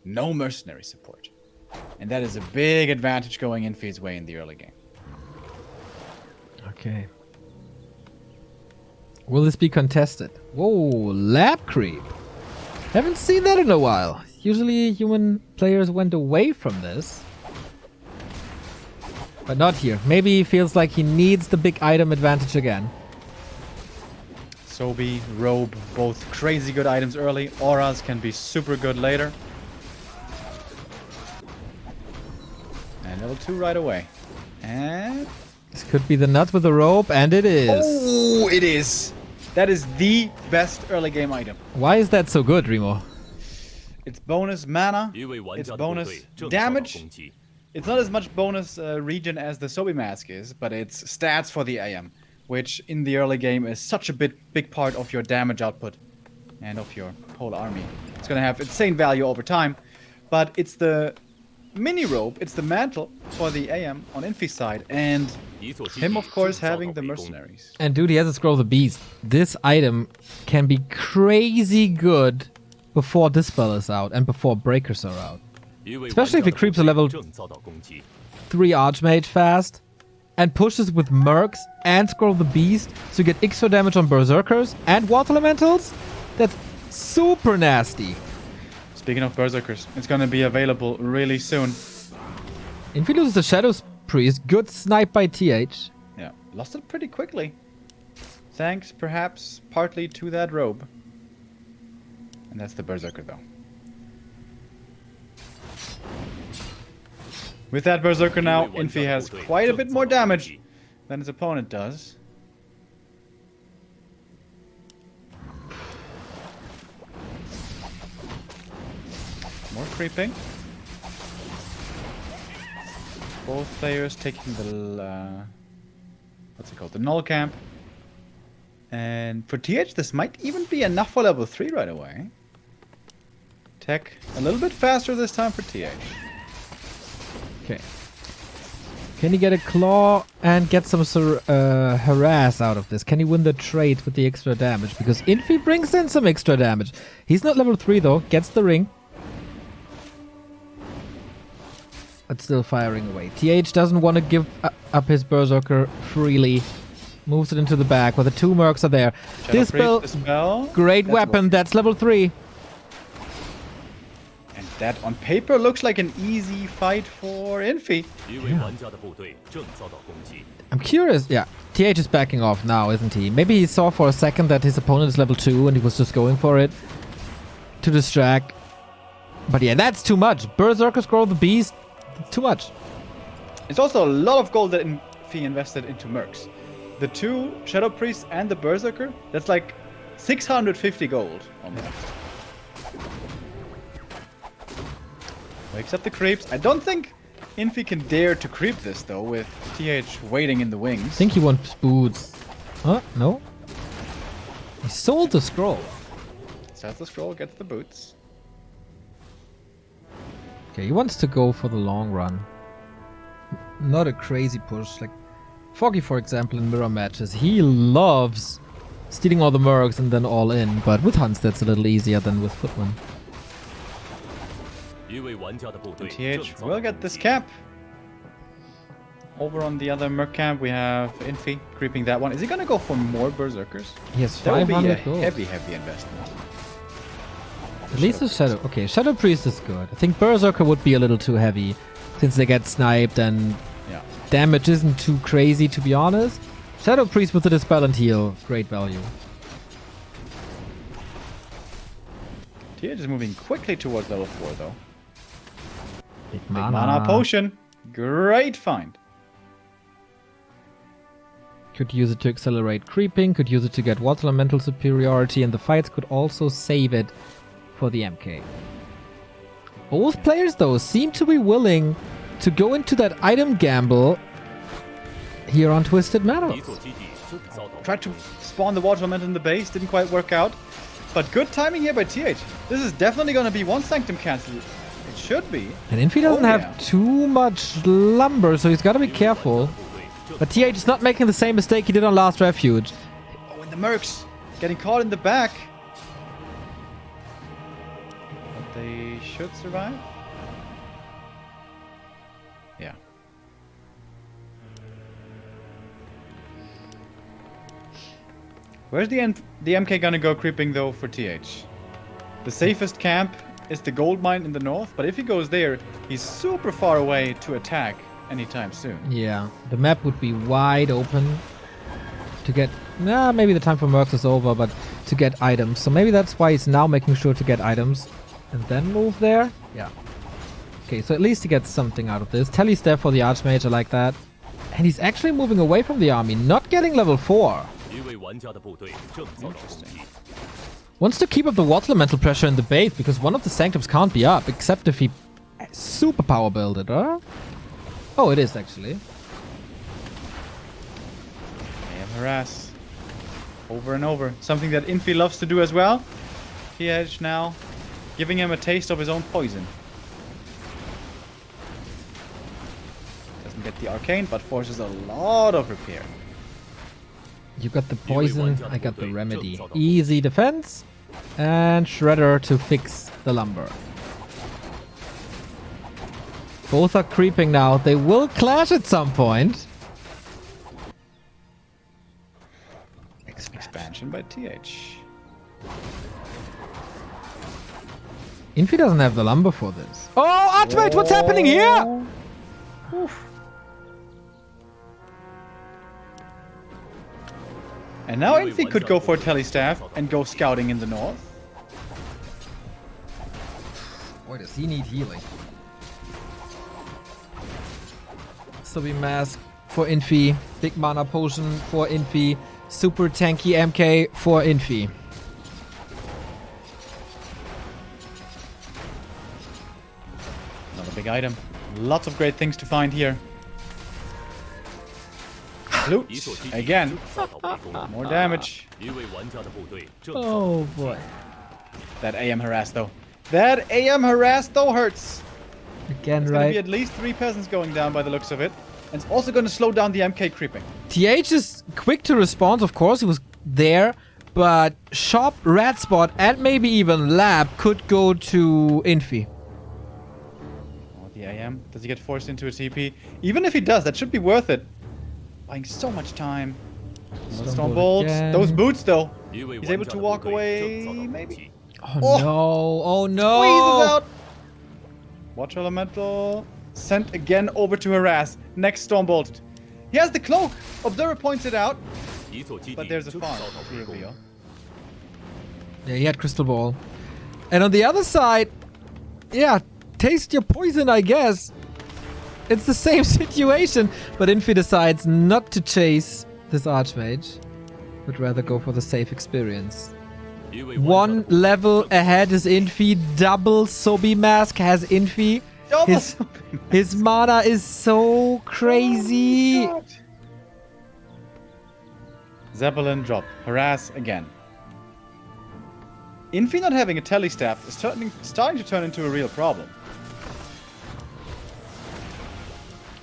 no mercenary support. And that is a big advantage going Infi's way in the early game. Okay. Will this be contested? Whoa, lab creep. Haven't seen that in a while. Usually human players went away from this. But not here. Maybe he feels like he needs the big item advantage again. Sobi, Robe, both crazy good items early. Auras can be super good later. And level 2 right away. And This could be the nut with the rope, and it is. oh, it is. That is the best early game item. Why is that so good, Remo? It's bonus mana, it's bonus damage. It's not as much bonus regen as the Sobi mask is, but it's stats for the AM, which in the early game is such a big part of your damage output and of your whole army. It's gonna have insane value over time, but it's the mini robe, it's the mantle for the AM on Infi's side, and him of course having the mercenaries. And dude, he has a Scroll of the Beast. This item can be crazy good before Dispel is out and before Breakers are out. Especially if he creeps a level 3 Archmage fast and pushes with Mercs and Scroll of the Beast so you get extra damage on Berserkers and Water Elementals. That's super nasty. Speaking of Berserkers, it's gonna be available really soon. Infi loses the Shadows Priest. Good snipe by TH. Yeah, lost it pretty quickly. Thanks, perhaps, partly to that robe. And that's the Berserker, though. With that Berserker now, Infi has quite a bit more damage than his opponent does. More creeping. Both players taking the what's it called? The null camp. And for TH, this might even be enough for level 3 right away. Tech a little bit faster this time for TH. Okay. Can he get a claw and get some harass out of this? Can he win the trade with the extra damage? Because Infi brings in some extra damage. He's not level 3 though. Gets the ring. But still firing away. TH doesn't want to give up his Berserker freely. Moves it into the back where the 2 mercs are there. Dispel. Great weapon. That's level 3. And that on paper looks like an easy fight for Infi. Yeah. I'm curious. Yeah, TH is backing off now, isn't he? Maybe he saw for a second that his opponent is level 2 and he was just going for it to distract. But yeah, that's too much. Berserker Scroll of the Beast, too much. It's also a lot of gold that Infi invested into mercs. The 2 Shadow Priests and the Berserker, that's like 650 gold almost. Wakes up the creeps. I don't think Infi can dare to creep this though, with TH waiting in the wings. I think he wants boots. Huh? No? He sold the scroll. Sells the scroll, gets the boots. Okay, he wants to go for the long run. Not a crazy push. Like Foggy, for example, in mirror matches, he loves stealing all the mercs and then all in. But with Hunts, that's a little easier than with Footman. And TH will get this cap. Over on the other merc camp, we have Infi creeping that one. Is he gonna go for more Berserkers? He has That would be a 500 gold. heavy investment. At least the Shadow... Okay, Shadow Priest is good. I think Berserker would be a little too heavy, since they get sniped and Yeah. damage isn't too crazy, to be honest. Shadow Priest with the Dispel and Heal, great value. TH is moving quickly towards level 4 though. Big Big mana potion. Great find. Could use it to accelerate creeping, could use it to get water elemental superiority, and the fights could also save it for the MK. Both players, though, seem to be willing to go into that item gamble here on Twisted Metal. Tried to spawn the water element in the base, didn't quite work out. But good timing here by TH. This is definitely going to be one Sanctum cancel. It should be. And Infi doesn't have too much lumber, so he's got to be careful. But TH is not making the same mistake he did on Last Refuge. Oh, and the mercs getting caught in the back. But they should survive. Yeah. Where's the MK gonna go creeping though for TH? The safest camp is the gold mine in the north, but if he goes there, he's super far away to attack anytime soon. Yeah, the map would be wide open to get... Nah, maybe the time for mercs is over, but to get items. So maybe that's why he's now making sure to get items and then move there. Yeah. Okay, so at least he gets something out of this. Telly's there for the Archmage, I like that. And he's actually moving away from the army, not getting level 4. Interesting. Wants to keep up the water elemental pressure in the base because one of the sanctums can't be up, except if he super power build it, huh? Oh, it is actually. AM harass. Over and over. Something that Infi loves to do as well. TH now giving him a taste of his own poison. Doesn't get the arcane, but forces a lot of repair. You got the poison, I got the remedy. Easy defense, and Shredder to fix the lumber. Both are creeping now. They will clash at some point. Expansion by TH. Infi doesn't have the lumber for this. Oh, Archmage, what's happening here? Oof. And now Infi could go for a Telestaff and go scouting in the north. Boy, does he need healing. So we mask for Infi. Big mana potion for Infi. Super tanky MK for Infi. Another big item. Lots of great things to find here. Loot. Again. More damage. Oh boy. That AM harass though. That AM harass though hurts. Again, It's gonna be right? at least 3 peasants going down by the looks of it. And it's also gonna slow down the MK creeping. TH is quick to respond, of course, he was there. But Shop, Red Spot, and maybe even Lab could go to Infi. Oh, the AM. Does he get forced into a TP? Even if he does, that should be worth it. Buying so much time. Stone bolts. again. Those boots, though. He's able to walk away, maybe? Oh, no. Oh no. Squeezes out. Watch Elemental. Sent again over to harass. Next Storm Bolt. He has the cloak. Observer points it out. But there's a farm to reveal. Yeah, he had Crystal Ball. And on the other side, yeah, taste your poison, I guess. It's the same situation, but Infi decides not to chase this Archmage, but rather go for the safe experience. 1 level ahead is Infi. Double Sobi Mask has Infi. His mana is so crazy. Oh, Zeppelin drop. Harass again. Infi not having a telestaff is starting to turn into a real problem.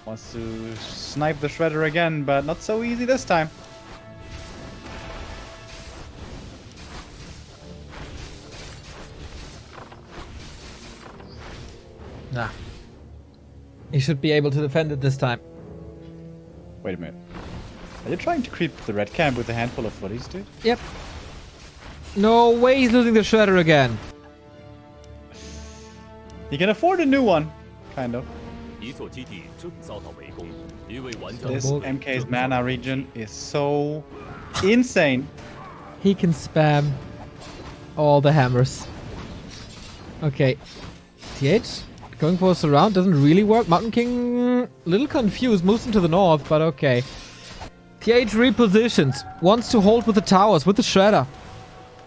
Wants to snipe the Shredder again, but not so easy this time. Nah. He should be able to defend it this time. Wait a minute. Are you trying to creep the red camp with a handful of footies, dude? Yep. No way he's losing the Shredder again. He can afford a new one, kind of. This MK's mana regen is so insane. He can spam all the hammers. Okay. TH going for a surround doesn't really work. Mountain King, little confused, moves into the north, but okay. TH repositions, wants to hold with the towers, with the Shredder.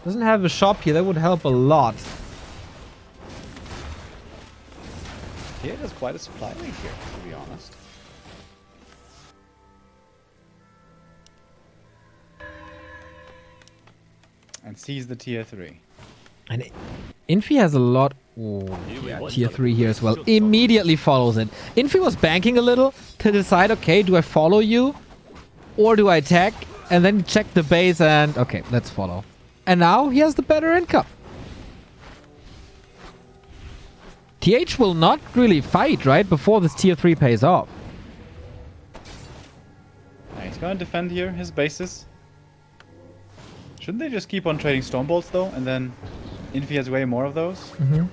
Doesn't have a shop here, that would help a lot. TH has quite a supply lead here, to be honest. And sees the tier 3. And Infi has a lot. Oh, yeah, tier 3 here as well. Immediately follows it. Infi was banking a little to decide, okay, do I follow you? Or do I attack? And then check the base and, okay, let's follow. And now he has the better income. TH will not really fight, right? Before this tier 3 pays off. He's gonna defend here, his bases. Shouldn't they just keep on trading Storm Bolts though? And then Infi has way more of those? Mm-hmm.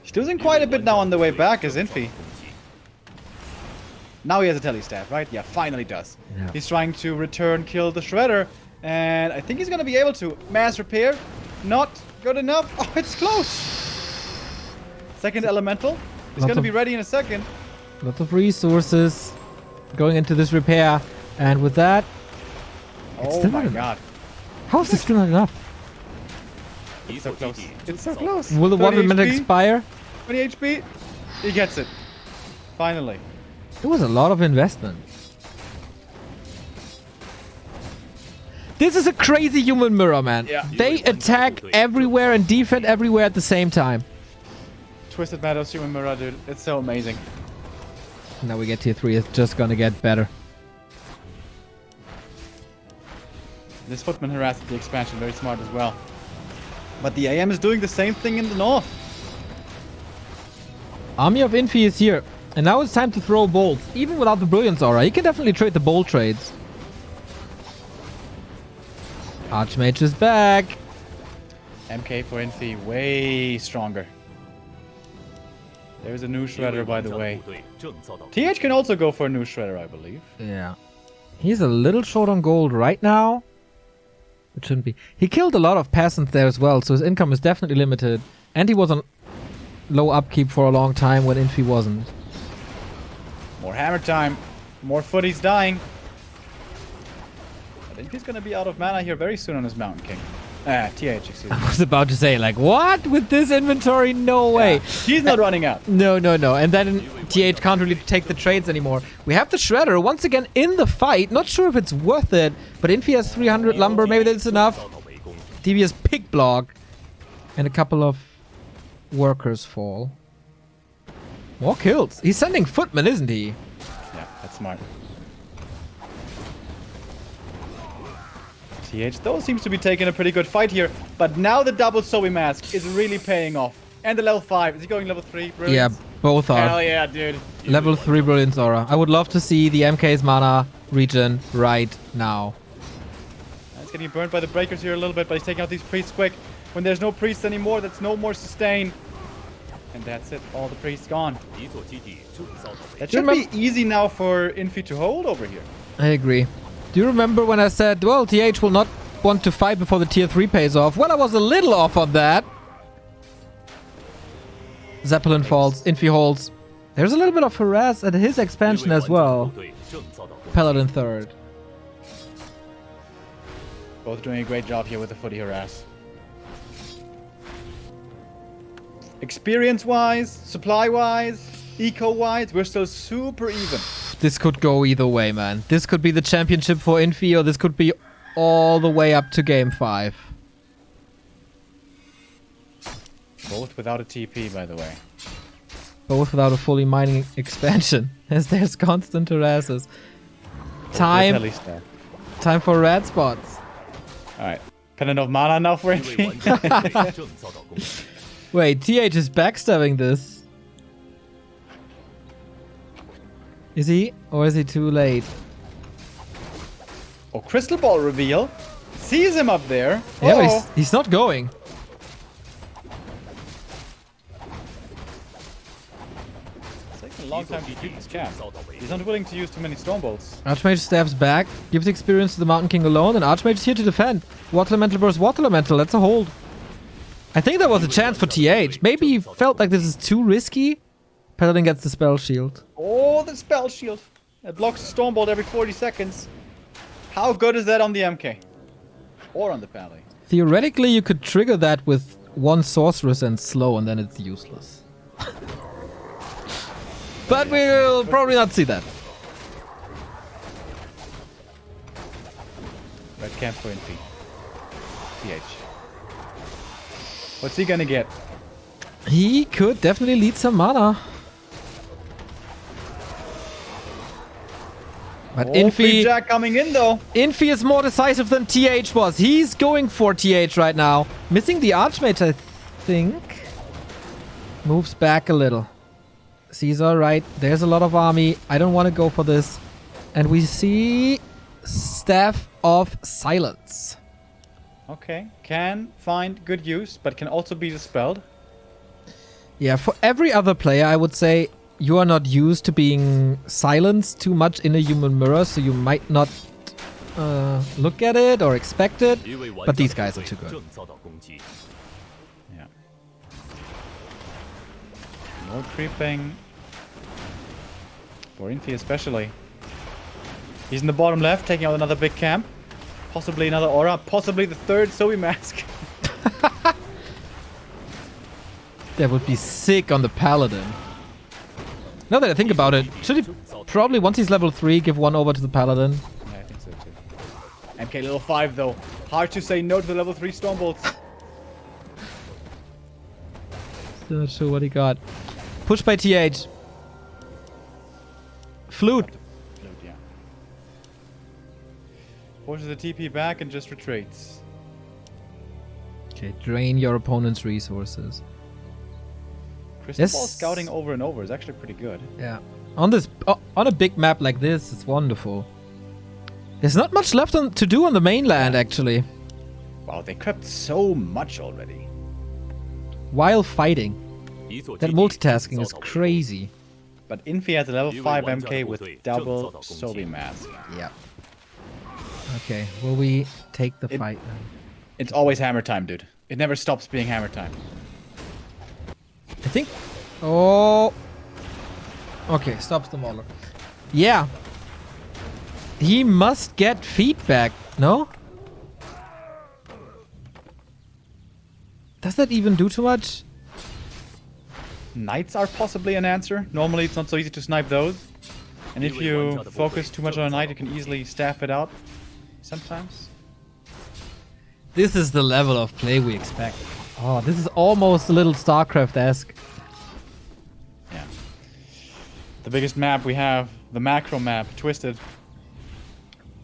He's losing quite a bit now on the way back as Infi. Now he has a telestaff, right? Yeah, finally does. Yeah. He's trying to return kill the Shredder. And I think he's gonna be able to. Mass repair. Not good enough. Oh, it's close. Second elemental. He's gonna be ready in a second. Lots of resources going into this repair. And with that... Oh my god. How is this still not enough? It's so close. It's so close. Will the 1 minute expire? 20 HP. He gets it. Finally. It was a lot of investment. This is a crazy human mirror, man. Yeah. They attack everywhere and defend everywhere at the same time. Twisted Meadows human mirror, dude. It's so amazing. Now we get tier 3. It's just gonna get better. This footman harassed the expansion. Very smart as well. But the AM is doing the same thing in the north. Army of Infi is here. And now it's time to throw bolts. Even without the Brilliance Aura, he can definitely trade the bolt trades. Archmage is back. MK for Infi, way stronger. There's a new Shredder, by the way. TH can also go for a new Shredder, I believe. Yeah. He's a little short on gold right now. It shouldn't be. He killed a lot of peasants there as well, so his income is definitely limited. And he was on low upkeep for a long time when Infi wasn't. More hammer time. More footies dying. I think he's gonna be out of mana here very soon on his Mountain King. TH, excuse me. I was about to say, like, what? With this inventory? No way. Yeah. He's not running out. No. And then TH can't really take the trades anymore. We have the Shredder once again in the fight. Not sure if it's worth it, but Infi has 300 lumber. Maybe that's enough. Devious Pig Block. And a couple of workers fall. More kills. He's sending footmen, isn't he? Yeah, that's smart. TH though seems to be taking a pretty good fight here, but now the double Zoe mask is really paying off. And the level 5. Is he going level 3? Brilliant. Yeah, both are. Hell yeah, dude. Level 3 Brilliance Aura. I would love to see the MK's mana regen right now. He's getting burned by the breakers here a little bit, but he's taking out these priests quick. When there's no priests anymore, that's no more sustain. And that's it. All the priests gone. That should be easy now for Infi to hold over here. I agree. Do you remember when I said, well, TH will not want to fight before the tier 3 pays off? Well, I was a little off on that. Zeppelin falls, Infi holds. There's a little bit of harass at his expansion as well. Paladin third. Both doing a great job here with the footy harass. Experience-wise, supply-wise, eco-wise, we're still super even. This could go either way, man. This could be the championship for Infi, or this could be all the way up to game 5. Both without a TP, by the way. Both without a fully mining expansion, as there's constant harasses. Time for red spots. Alright. Got enough mana now for Infi? Wait, TH is backstabbing this. Is he? Or is he too late? Oh, crystal ball reveal. Sees him up there. Yeah, but he's not going. It's taking a long time to keep this camp. He's not willing to use too many storm bolts. Archmage stabs back, gives experience to the Mountain King alone, and Archmage is here to defend. Water Elemental versus Water Elemental, that's a hold. I think there was a chance for TH. Maybe he felt like this is too risky. Paladin gets the spell shield. Oh, the spell shield. It blocks the storm bolt every 40 seconds. How good is that on the MK? Or on the Pally? Theoretically, you could trigger that with one sorceress and slow, and then it's useless. But we'll probably not see that. Red camp for Infi. TH. What's he gonna get? He could definitely lead some mana. But Infi... Jack coming in though. Infi is more decisive than TH was. He's going for TH right now. Missing the Archmage, I think. Moves back a little. Sees alright. There's a lot of army. I don't want to go for this. And we see... Staff of Silence. Okay. Can find good use, but can also be dispelled. Yeah, for every other player, I would say... You are not used to being silenced too much in a human mirror, so you might not look at it or expect it, but these guys are too good. Yeah. More creeping. For Infi especially. He's in the bottom left, taking out another big camp. Possibly another aura, possibly the third Zoe mask. That would be sick on the Paladin. Now that I think about it, should he probably, once he's level 3, give one over to the Paladin? Yeah, I think so too. MK level 5 though. Hard to say no to the level 3 Stormbolts. Still not sure what he got. Push by TH. Flute. Flute, yeah. Pushes the TP back and just retreats. Okay, drain your opponent's resources. Crystal ball scouting over and over is actually pretty good. Yeah. On this, on a big map like this, it's wonderful. There's not much left to do on the mainland, actually. Wow, they crept so much already. While fighting. That multitasking is crazy. But Infi has a level 5 MK with double Zoe mask. Yeah. Okay, will we take the fight then? It's always hammer time, dude. It never stops being hammer time. I think... Oh... Okay, stops the Mauler. Yeah. He must get feedback, no? Does that even do too much? Knights are possibly an answer. Normally it's not so easy to snipe those. And if you focus too much on a knight, you can easily staff it out. Sometimes. This is the level of play we expect. Oh, this is almost a little StarCraft-esque. Yeah. The biggest map we have, the macro map, Twisted.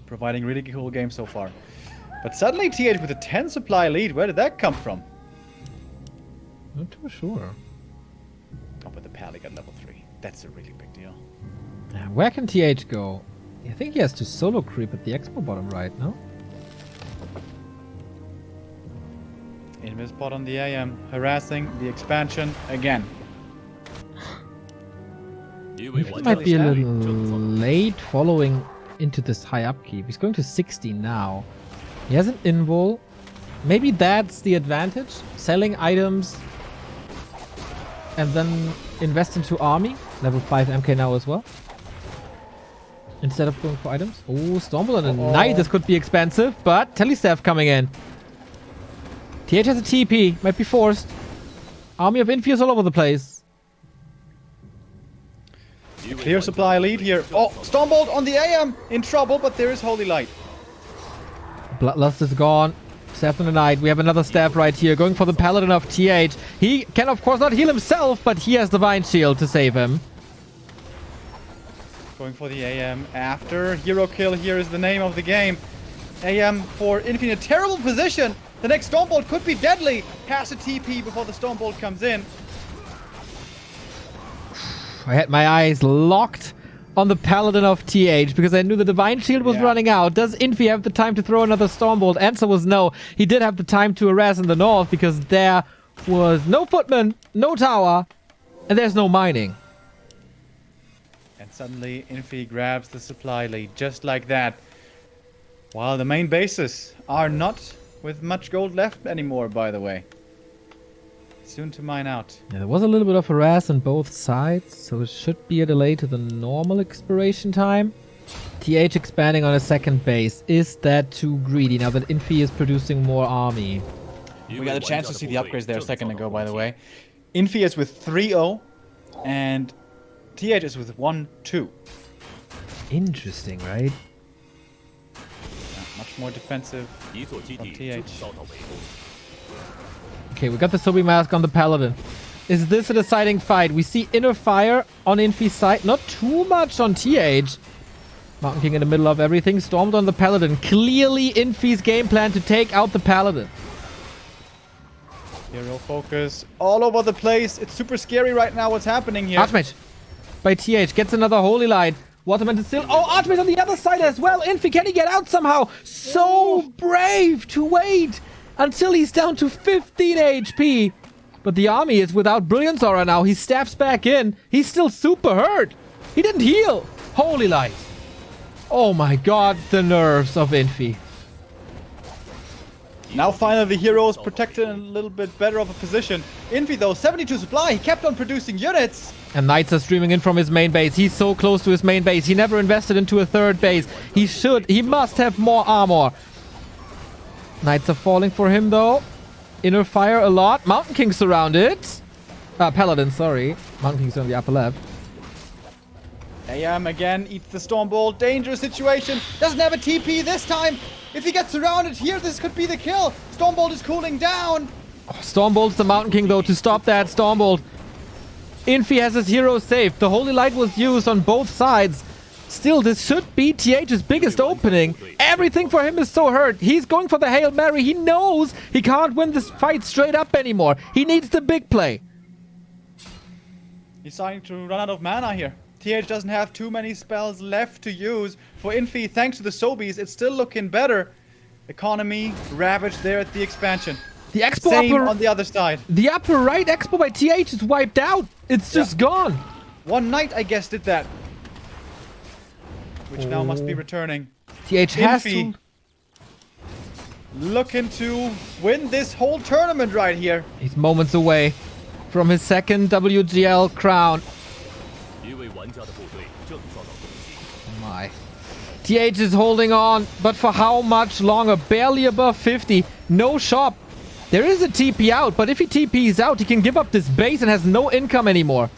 Providing really cool games so far. But suddenly TH with a 10 supply lead, where did that come from? Not too sure. Oh, but the Pally got level 3. That's a really big deal. Where can TH go? I think he has to solo creep at the expo bottom right, no? Invis spot on the AM, harassing the expansion again. He might be a little late following into this high upkeep. He's going to 60 now. He has an invul. Maybe that's the advantage. Selling items and then invest into army. Level 5 MK now as well. Instead of going for items. Oh, Stormbolt and a Knight. This could be expensive, but Telestaff coming in. TH has a TP. Might be forced. Army of Infi is all over the place. A clear supply lead here. Oh, Stormbolt on the AM. In trouble, but there is Holy Light. Bloodlust is gone. Staff and a Knight. We have another staff right here. Going for the Paladin of TH. He can, of course, not heal himself, but he has Divine Shield to save him. Going for the AM after. Hero kill here is the name of the game. AM for Infi in a terrible position. The next Stormbolt could be deadly. Has a TP before the Stormbolt comes in. I had my eyes locked on the Paladin of TH because I knew the Divine Shield was running out. Does Infi have the time to throw another Stormbolt? Answer was no. He did have the time to harass in the north because there was no footman, no tower, and there's no mining. And suddenly Infi grabs the supply lead just like that. While the main bases are not with much gold left anymore, by the way. Soon to mine out. Yeah, there was a little bit of harass on both sides, so it should be a delay to the normal expiration time. TH expanding on a second base. Is that too greedy now that Infi is producing more army? We got a chance to see the upgrades there a second ago, by the way. Infi is with 3-0, and TH is with 1-2. Interesting, right? Much more defensive from TH. Okay, we got the Sobi mask on the Paladin. Is this a deciding fight? We see inner fire on Infi's side. Not too much on TH. Mountain King in the middle of everything. Stormed on the Paladin. Clearly Infi's game plan to take out the Paladin. Hero focus all over the place. It's super scary right now what's happening here. Archmage by TH gets another Holy Light. Waterman is still... Oh, Archmage on the other side as well. Infi, can he get out somehow? So brave to wait until he's down to 15 HP. But the army is without Brilliance Aura now. He steps back in. He's still super hurt. He didn't heal. Holy Light. Oh my god, the nerves of Infi. Now finally the heroes protected in a little bit better of a position. Infi though, 72 supply. He kept on producing units. And Knights are streaming in from his main base. He's so close to his main base. He never invested into a third base. He must have more armor. Knights are falling for him though. Inner fire a lot. Mountain King surrounded. Paladin, sorry. Mountain King's on the upper left. AM again eats the Stormbolt. Dangerous situation. Doesn't have a TP this time. If he gets surrounded here, this could be the kill. Stormbolt is cooling down. Oh, Stormbolt's the Mountain King though to stop that Stormbolt. Infi has his hero safe. The Holy Light was used on both sides. Still, this should be TH's biggest opening. Everything for him is so hurt. He's going for the Hail Mary. He knows he can't win this fight straight up anymore. He needs the big play. He's starting to run out of mana here. TH doesn't have too many spells left to use. For Infi, thanks to the Sobies, it's still looking better. Economy ravaged there at the expansion. The Expo Same upper, on the other side. The upper right Expo by TH is wiped out. It's just gone. One Knight, I guess, did that. Which now must be returning. TH has Infi to... looking to win this whole tournament right here. He's moments away from his second WGL crown. Oh my. TH is holding on, but for how much longer? Barely above 50. No shop. There is a TP out, but if he TPs out, he can give up this base and has no income anymore.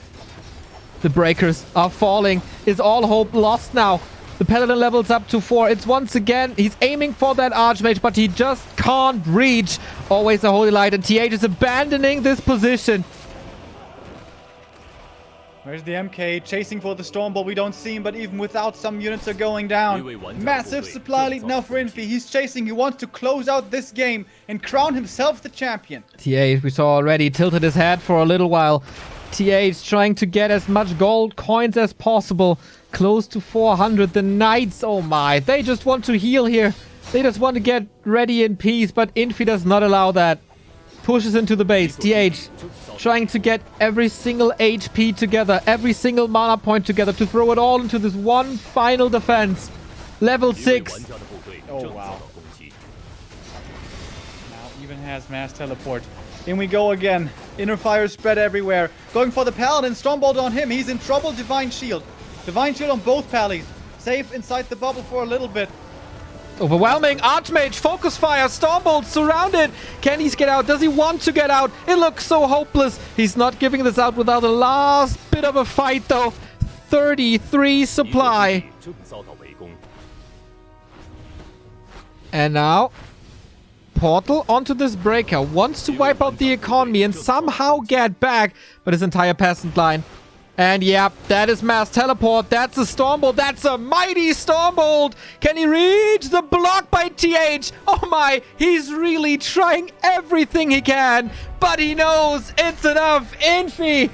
The breakers are falling. Is all hope lost now? The The Paladin levels up to 4. It's once again, he's aiming for that Archmage, but he just can't reach. Always a Holy Light, and TH is abandoning this position. Where's the MK chasing for the Stormbolt? We don't see him, but even without, some units are going down. Massive supply lead now for Infi. He's chasing. He wants to close out this game and crown himself the champion. TH, we saw already, tilted his head for a little while. TH trying to get as much gold coins as possible. Close to 400. The Knights, oh my, they just want to heal here. They just want to get ready in peace, but Infi does not allow that. Pushes into the base. TH trying to get every single HP together, every single mana point together to throw it all into this one final defense. Level 6. Oh, wow. Now even has mass teleport. In we go again. Inner fire spread everywhere. Going for the Paladin. Stormbolt on him. He's in trouble. Divine Shield. Divine Shield on both Pallies. Safe inside the bubble for a little bit. Overwhelming. Archmage, focus fire, Stormbolt surrounded. Can he get out? Does he want to get out? It looks so hopeless. He's not giving this out without a last bit of a fight though. 33 supply. And now, Portal onto this breaker. Wants to wipe out the economy and somehow get back. But his entire peasant line. And yeah, that is mass teleport. That's a Stormbolt. That's a mighty Stormbolt. Can he reach the block by TH? Oh my, he's really trying everything he can. But he knows it's enough. Infi,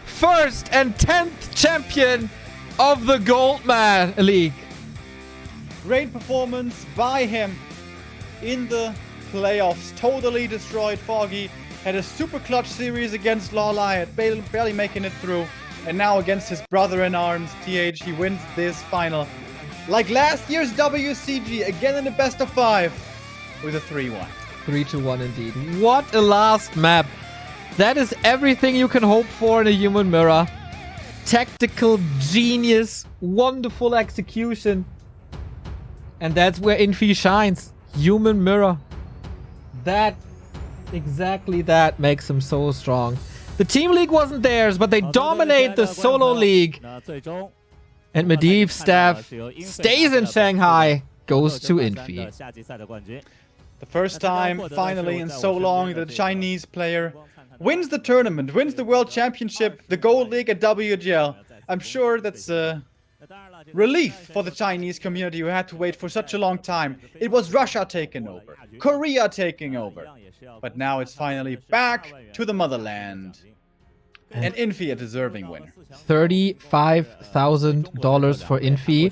first and 10th champion of the Goldman League. Great performance by him in the playoffs. Totally destroyed Foggy. Had a super clutch series against Lawliot. Barely making it through. And now against his brother-in-arms, TH, he wins this final. Like last year's WCG, again in the best of 5 with a 3-1. 3-1 indeed. What a last map. That is everything you can hope for in a human mirror. Tactical genius, wonderful execution. And that's where Infi shines. Human mirror. That, exactly that makes him so strong. The team league wasn't theirs, but they dominate the solo league. And Medivh staff stays in Shanghai, goes to Infi. The first time, finally, in so long, that a Chinese player wins the tournament, wins the World Championship, the Gold League at WGL. I'm sure that's a relief for the Chinese community who had to wait for such a long time. It was Russia taking over, Korea taking over. But now it's finally back to the motherland. And Infi a deserving winner. $35,000 for Infi.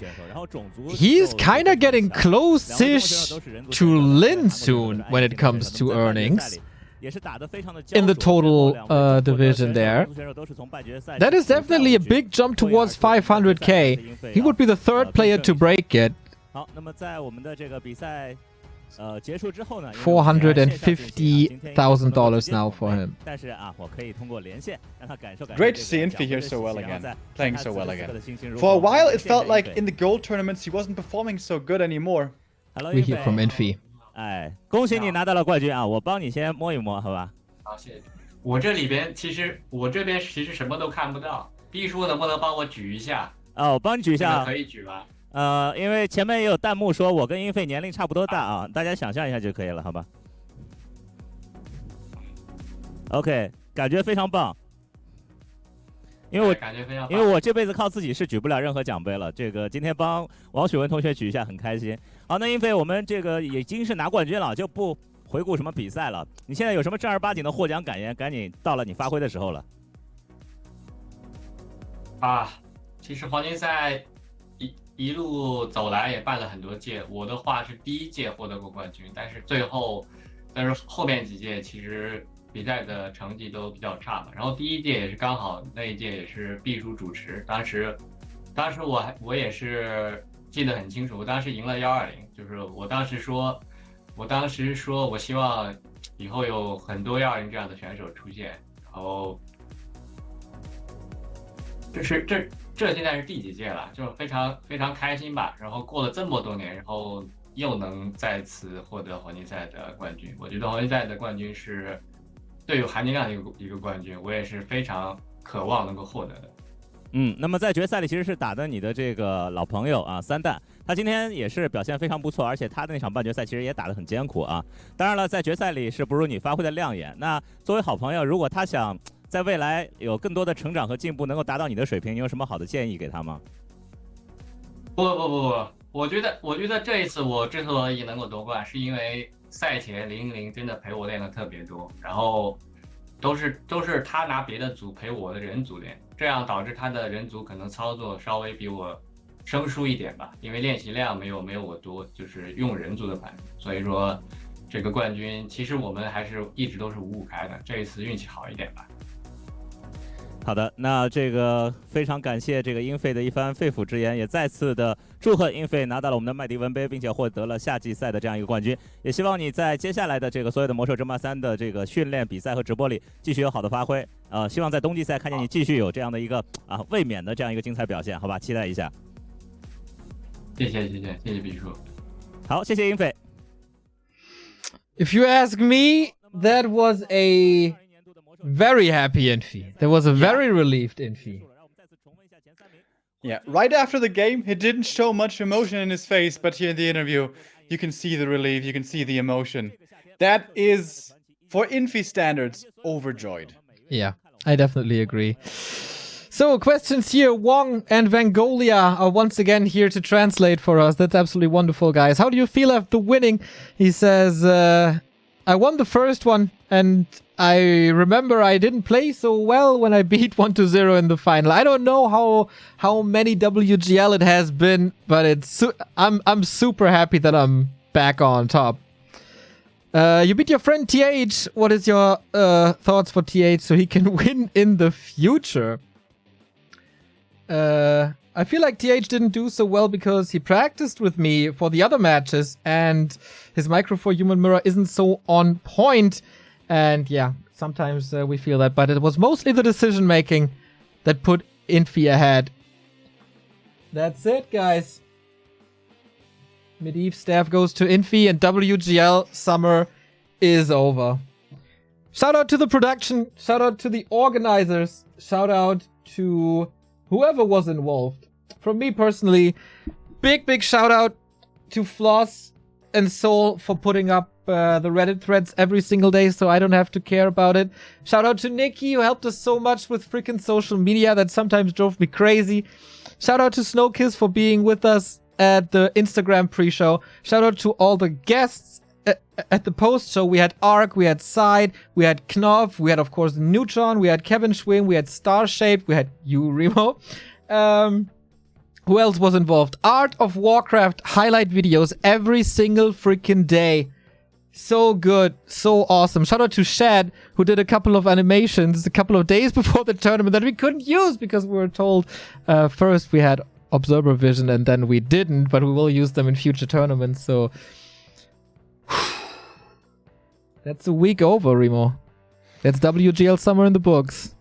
He's kind of getting close-ish to Lin soon when it comes to earnings. In the total division there. That is definitely a big jump towards 500k. He would be the 3rd player to break it. $450,000 now for him. Great to see Infi here so well again, playing so well again. For a while it felt like in the gold tournaments he wasn't performing so good anymore. We hear from Infi. 哎，恭喜你拿到了冠军啊！我帮你先摸一摸，好吧？好，谢谢。我这边其实什么都看不到。B叔能不能帮我举一下？哦，我帮你举一下。可以举吗？因为前面也有弹幕说我跟英费年龄差不多大啊，大家想象一下就可以了，好吧 ？OK， 感觉非常棒。因为我这辈子靠自己是举不了任何奖杯了，这个今天帮王雪文同学举一下很开心。好，那英飞我们这个已经是拿冠军了，就不回顾什么比赛了。你现在有什么正儿八经的获奖感言？赶紧到了你发挥的时候了。啊，其实黄金赛一路走来也办了很多届，我的话是第1届获得过冠军，但是后面几届其实比赛的成绩都比较差嘛，然后第1届也是刚好那一届也是毕叔主持，当时我也是记得很清楚，我当时赢了120，就是我当时说我希望以后有很多120这样的选手出现，然后这现在是第几届了，就非常非常开心吧，然后过了这么多年，然后又能再次获得黄金赛的冠军，我觉得黄金赛的冠军是最有含金量的一个冠军，我也是非常渴望能够获得的。那么在决赛里其实是打的你的这个老朋友啊三蛋，他今天也是表现非常不错，而且他的那场半决赛其实也打得很艰苦啊。当然了，在决赛里是不如你发挥的亮眼。那作为好朋友，如果他想在未来有更多的成长和进步，能够达到你的水平，你有什么好的建议给他吗？不，我觉得这一次我之所以能够夺冠，是因为赛前000真的陪我练的特别多，然后都是他拿别的组陪我的人组练，这样导致他的人组可能操作稍微比我生疏一点吧，因为练习量没有我多，就是用人组的版，所以说这个冠军其实我们还是一直都是5-5开的，这一次运气好一点吧。好的，那这个非常感谢这个英费的一番肺腑之言，也再次的祝贺英费拿到了我们的麦迪文杯，并且获得了夏季赛的这样一个冠军。也希望你在接下来的这个所有的魔兽争霸3的这个训练、比赛和直播里继续有好的发挥。希望在冬季赛看见你继续有这样的一个卫冕的这样一个精彩表现，好吧？期待一下。谢谢毕叔。好，谢谢英费。If you ask me, that was a very happy Infi. There was a very relieved Infi. Yeah, right after the game, he didn't show much emotion in his face, but here in the interview, you can see the relief, you can see the emotion. That is, for Infi standards, overjoyed. Yeah, I definitely agree. So, questions here. Wong and Vangolia are once again here to translate for us. That's absolutely wonderful, guys. How do you feel after winning? He says, I won the first one, and I remember I didn't play so well when I beat 1-0 in the final. I don't know how many WGL it has been, but I'm super happy that I'm back on top. You beat your friend TH. What is your thoughts for TH so he can win in the future? I feel like TH didn't do so well because he practiced with me for the other matches and his Micro for Human Mirror isn't so on point. And yeah, sometimes we feel that, but it was mostly the decision making that put Infi ahead. That's it, guys. Medivh staff goes to Infi and WGL Summer is over. Shout out to the production, shout out to the organizers, shout out to whoever was involved. From me personally, big shout out to Floss and Soul for putting up the Reddit threads every single day so I don't have to care about it. Shout out to Nikki who helped us so much with freaking social media that sometimes drove me crazy. Shout out to Snowkiss for being with us at the Instagram pre-show. Shout out to all the guests at the post show. We had Ark, we had Side, we had Knopf, we had of course Neutron, we had Kevin Schwing, we had Starshaped, we had you, Remo. Who else was involved? Art of Warcraft highlight videos every single freaking day. So good, so awesome. Shout out to Shad, who did a couple of animations a couple of days before the tournament that we couldn't use because we were told first we had Observer Vision and then we didn't, but we will use them in future tournaments. So that's a week over, Remo. That's WGL Summer in the books.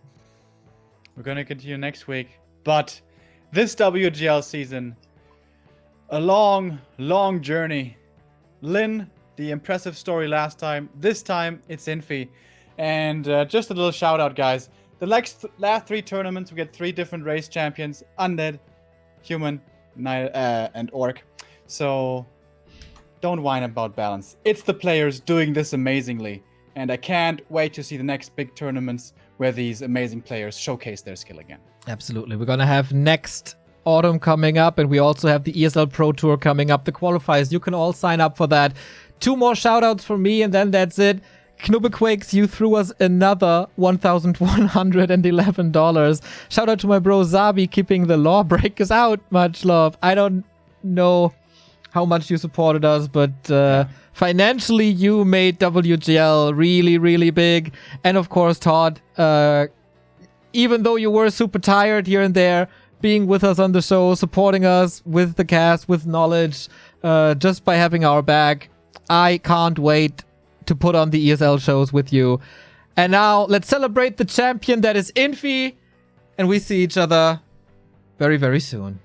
We're gonna continue next week, but this WGL season, a long journey. Lin, the impressive story last time. This time, it's Infi. And just a little shout out, guys. The last 3 tournaments, we get 3 different race champions. Undead, Human, and Orc. So don't whine about balance. It's the players doing this amazingly. And I can't wait to see the next big tournaments where these amazing players showcase their skill again. Absolutely. We're going to have next autumn coming up, and we also have the ESL Pro Tour coming up, the qualifiers. You can all sign up for that. 2 more shoutouts from me, and then that's it. Knubbequakes, you threw us another $1,111. Shout out to my bro Zabi keeping the lawbreakers out. Much love. I don't know how much you supported us, but financially you made WGL really big. And of course, Todd, even though you were super tired here and there, being with us on the show, supporting us with the cast, with knowledge, just by having our back. I can't wait to put on the ESL shows with you. And now let's celebrate the champion that is Infi, and we see each other very soon.